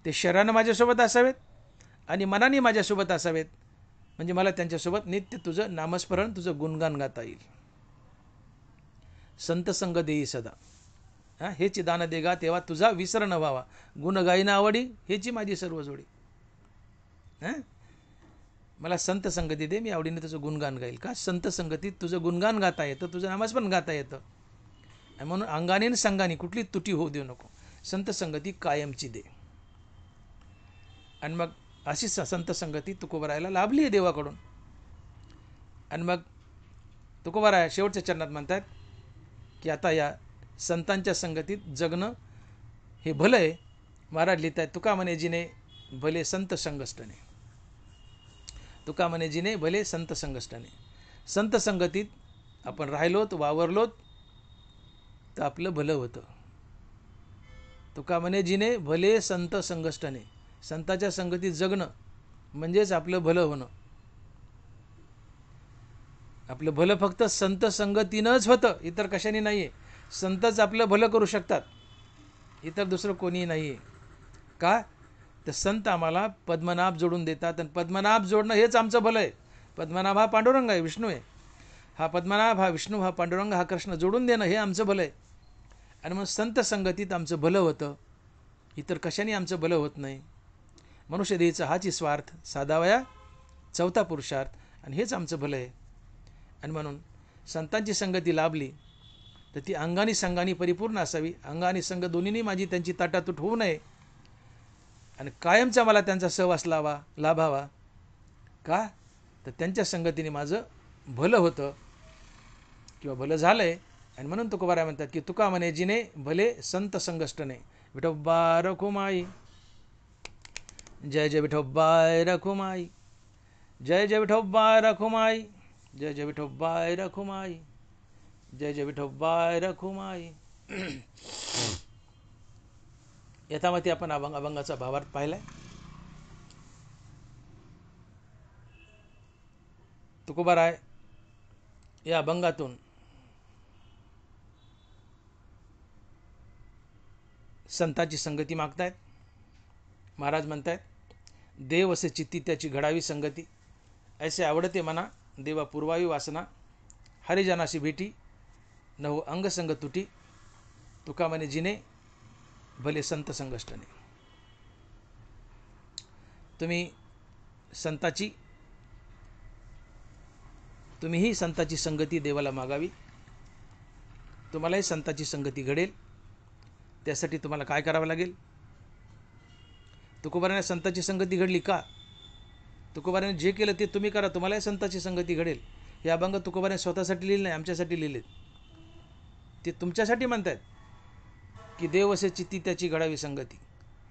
ते शरीरानं माझ्यासोबत असावेत आणि मनाने माझ्यासोबत असावेत, म्हणजे मला त्यांच्यासोबत नित्य तुझं नामस्मरण, तुझं गुणगान गाता येईल. संत संग देई सदा, हेची दान देगा तेव्हा तुझा विसर न व्हावा, गुण गायना आवडी हेची माझी सर्व जोडी. मला संत संगती दे, मी आवडीने तुझं गुणगान गाईल. का? संत संगतीत तुझं गुणगान गाता येतं, तुझं नामस्मरण गाता येतं. म्हणून अंगाने आणि संगाने कुठली तुटी होऊ देऊ नको, संत संगती कायमची दे. आणि मग अशी संत संगती तुकोबारायाला लाभली आहे देवाकडून. आणि मग तुकोबाराया शेवटच्या चरणात म्हणतात की आता या संतांच्या संगतीत जगणं हे भलं आहे. महाराज लिहित आहेत, तुका म्हणे जिने भले संत संगष्टने, तुका म्हणे जिने भले संत संगष्टने. संत संगतीत आपण राहिलोत, वावरलोत, तर आपलं भलं होतं. तुका म्हणे जिने भले संत संगष्टने, संताच्या संगतीत जगणं म्हणजेच आपलं भलं होणं. आपलं भलं फक्त संत संगतीनंच होतं, इतर कशाने नाही आहे. संतच आपलं भलं करू शकतात, इतर दुसरं कोणीही नाही आहे. का? तर संत आम्हाला पद्मनाभ जोडून देतात, आणि पद्मनाभ जोडणं हेच आमचं भलं आहे. पद्मनाभ हा पांडुरंग आहे, विष्णू आहे. हा पद्मनाभ, हा विष्णू, हा पांडुरंग, हा कृष्ण जोडून देणं हे आमचं भलं आहे. आणि मग संत संगतीत आमचं भलं होतं, इतर कशाने आमचं भलं होत नाही. मनुष्यदेहीचा हाची स्वार्थ साधावया चौथा पुरुषार्थ, आणि हेच आमचं भलं आहे. आणि म्हणून संतांची संगती लाभली तर ती अंगानी संगानी परिपूर्ण असावी. अंग आणि संग दोन्हीनी माझी त्यांची ताटातूट होऊ नये, आणि कायमचा मला त्यांचा सहवास लाभावा. का? तर त्यांच्या संगतीने माझं भलं होतं किंवा भलं झालं आहे. आणि म्हणून तुकोबाराय म्हणतात की तुका म्हणे जिने भले संत संगष्टने. विठोबा रखुमाई. जय जय विठोबाय रखुमाई. जय जय विठोबाय रखुमाई. जय जय विठोबाय रखुमाई. जय जय विठोबाय रखुमाई. यथामती आपण अभंगाचा भावार्थ पाहिलाय. तुकोबाराय या अभंगातून संताची संगती मागतायत. महाराज म्हणतायत देव असे चित्ती त्याची घडावी संगती. ऐसे आवडते मना देवा पूर्वावी वासना. हरिजनाशी भेटी न हो अंग संग तुटी. तुका म्हणे जिने भले संत संगष्टने. तुम्हीही संताची संगती देवाला मागावी. तुम्हालाही संताची संगती घडेल. त्यासाठी तुम्हाला काय करावं लागेल? तुकोबाराने संताची संगती घडली का? तुकोबाराने जे केलं ते तुम्ही करा, तुम्हालाही संताची संगती घडेल. हे अभंग तुकोबाराने स्वतःसाठी लिहिले नाही, आमच्यासाठी लिहिलेत. ते तुमच्यासाठी म्हणतायत की देव असे चित्ती त्याची घडावी संगती.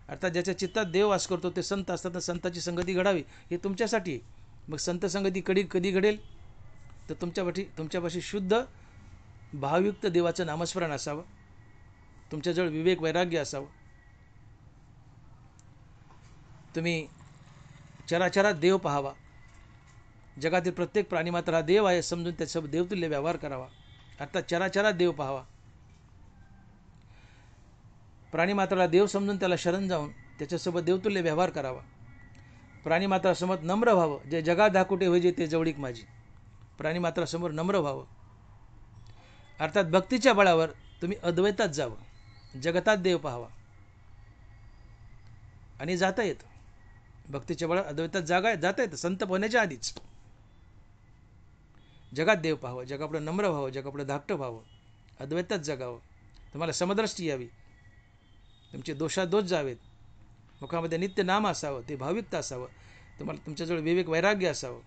अर्थात ज्याच्या चित्तात देव वास करतो ते संत असतात, तर संताची संगती घडावी हे तुमच्यासाठी आहे. मग संत संगती कधी घडेल? तर तुमच्यापाशी शुद्ध भावयुक्त देवाचं नामस्मरण असावं. तुमच्याजवळ विवेक वैराग्य असावं. तुम्ही चराचरात देव पाहावा. जगातील प्रत्येक प्राणी मात्र हा देव आहे समजून त्याच्यासोबत देवतुल्य व्यवहार करावा. अर्थात चराचरात देव पाहावा. प्राणीमात्राला देव समजून त्याला शरण जाऊन त्याच्यासोबत देवतुल्य व्यवहार करावा. प्राणीमात्रासमोर नम्र व्हावं. जे जगात धाकुटे होईजे ते जवळीक माझी. प्राणीमात्रासमोर नम्र व्हावं. अर्थात भक्तीच्या बळावर तुम्ही अद्वैतात जावं. जगतात देव पाहावा. आणि जाता येतं. भक्तीच्या बळावर अद्वैतात जाता येतं संत होण्याच्या आधीच. जगात देव पाहावं. जगापुढे नम्र व्हावं. जगापुढे धाकटं व्हावं. अद्वैतात जगावं. तुम्हाला समदृष्टी यावी. तुमचे दोषादोष जावेत. मुखामध्ये नित्य नाम असावं. ते भाविकता असावं. तुम्हाला तुमच्याजवळ विवेक वैराग्य असावं.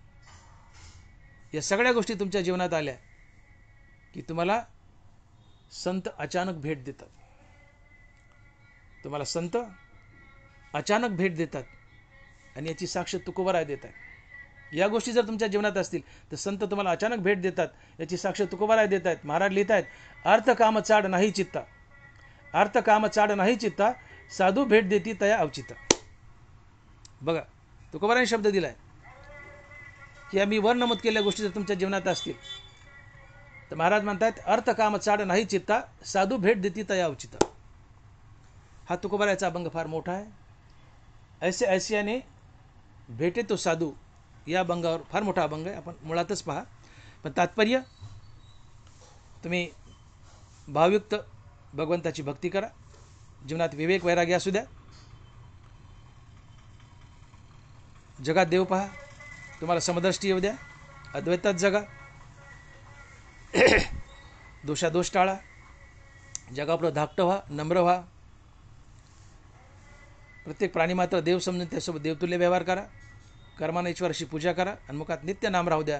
या सगळ्या गोष्टी तुमच्या जीवनात आल्या की तुम्हाला संत अचानक भेट देतात. तुम्हाला संत अचानक भेट देतात आणि याची साक्ष तुकोबाराय देतात. या गोष्टी जर तुमच्या जीवनात असतील तर संत तुम्हाला अचानक भेट देतात याची साक्ष तुकोबाराय देत आहेत. महाराज लिहित आहेत अर्थ काम चाड नाही चित्ता. अर्थ काम चाड नाही चित्ता. साधू भेट देती तया अवचिता. बघा तुकोबाराने शब्द दिलाय की आम्ही वर नमूद केलेल्या गोष्टी जर तुमच्या जीवनात असतील तर महाराज म्हणतात अर्थ काम चाड नाही चित्ता. साधू भेट देती तया अवचिता. हा तुकोबारायचा अभंग फार मोठा आहे. ऐसे ऐसियाने भेटे तो साधू या अभंगावर फार मोठा अभंग आहे. आपण मुळातच पहा. पण तात्पर्य तुम्ही भावयुक्त भगवंताची भक्ती करा. जीवनात विवेक वैराग्य असू द्या. जगात देव पहा. तुम्हाला समदृष्टी येऊ द्या. अद्वैतात जगा. दोषादोष टाळा. जगापुढं धाकटं व्हा. नम्र व्हा. प्रत्येक प्राणी मात्र देव समजून त्यासोबत देवतुल्य व्यवहार करा. कर्माने ईश्वराशी पूजा करा. आणि मुखात नित्य नाम राहू द्या.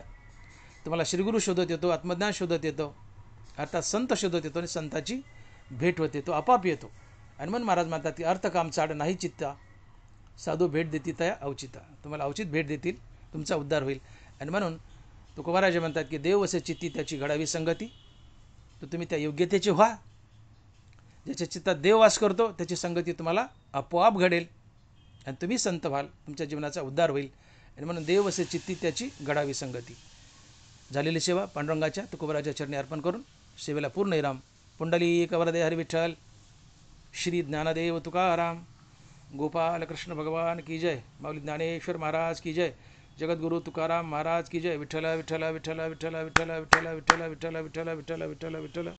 तुम्हाला श्रीगुरु शोधत येतो. आत्मज्ञान शोधत येतो. अर्थात संत शोधत येतो आणि संताची भेट होते. तो आपाप येतो. आणि म्हणून महाराज म्हणतात की अर्थ काम चाड नाही चित्ता. साधू भेट देती तया अवचिता. तुम्हाला अवचित भेट देतील. तुमचा उद्धार होईल. आणि म्हणून तुकोबाराज म्हणतात की देव असे चित्ती त्याची घडावी संगती. तर तुम्ही त्या योग्यतेचे व्हा. ज्याच्या चित्तात देव वास करतो त्याची संगती तुम्हाला आपोआप घडेल आणि तुम्ही संत व्हाल. तुमच्या जीवनाचा उद्धार होईल. आणि म्हणून देव असे चित्ती त्याची घडावी संगती. झालेली सेवा पांडुरंगाच्या तुकोबाराच्या चरणी अर्पण करून सेवेला पूर्ण विराम. पुंडलिक वरदे हरी विठ्ठल. श्री ज्ञानदेव तुकाराम. गोपाल कृष्ण भगवान की जय. माऊली ज्ञानेश्वर महाराज की जय. जगद्गुरु तुकाराम महाराज की जय. विठ्ठल विठ्ठल विठ्ठल विठ्ठल विठ्ठल विठ्ठल विठ्ठल विठ्ठल विठ्ठल विठ्ठल विठ्ठल विठ्ठल.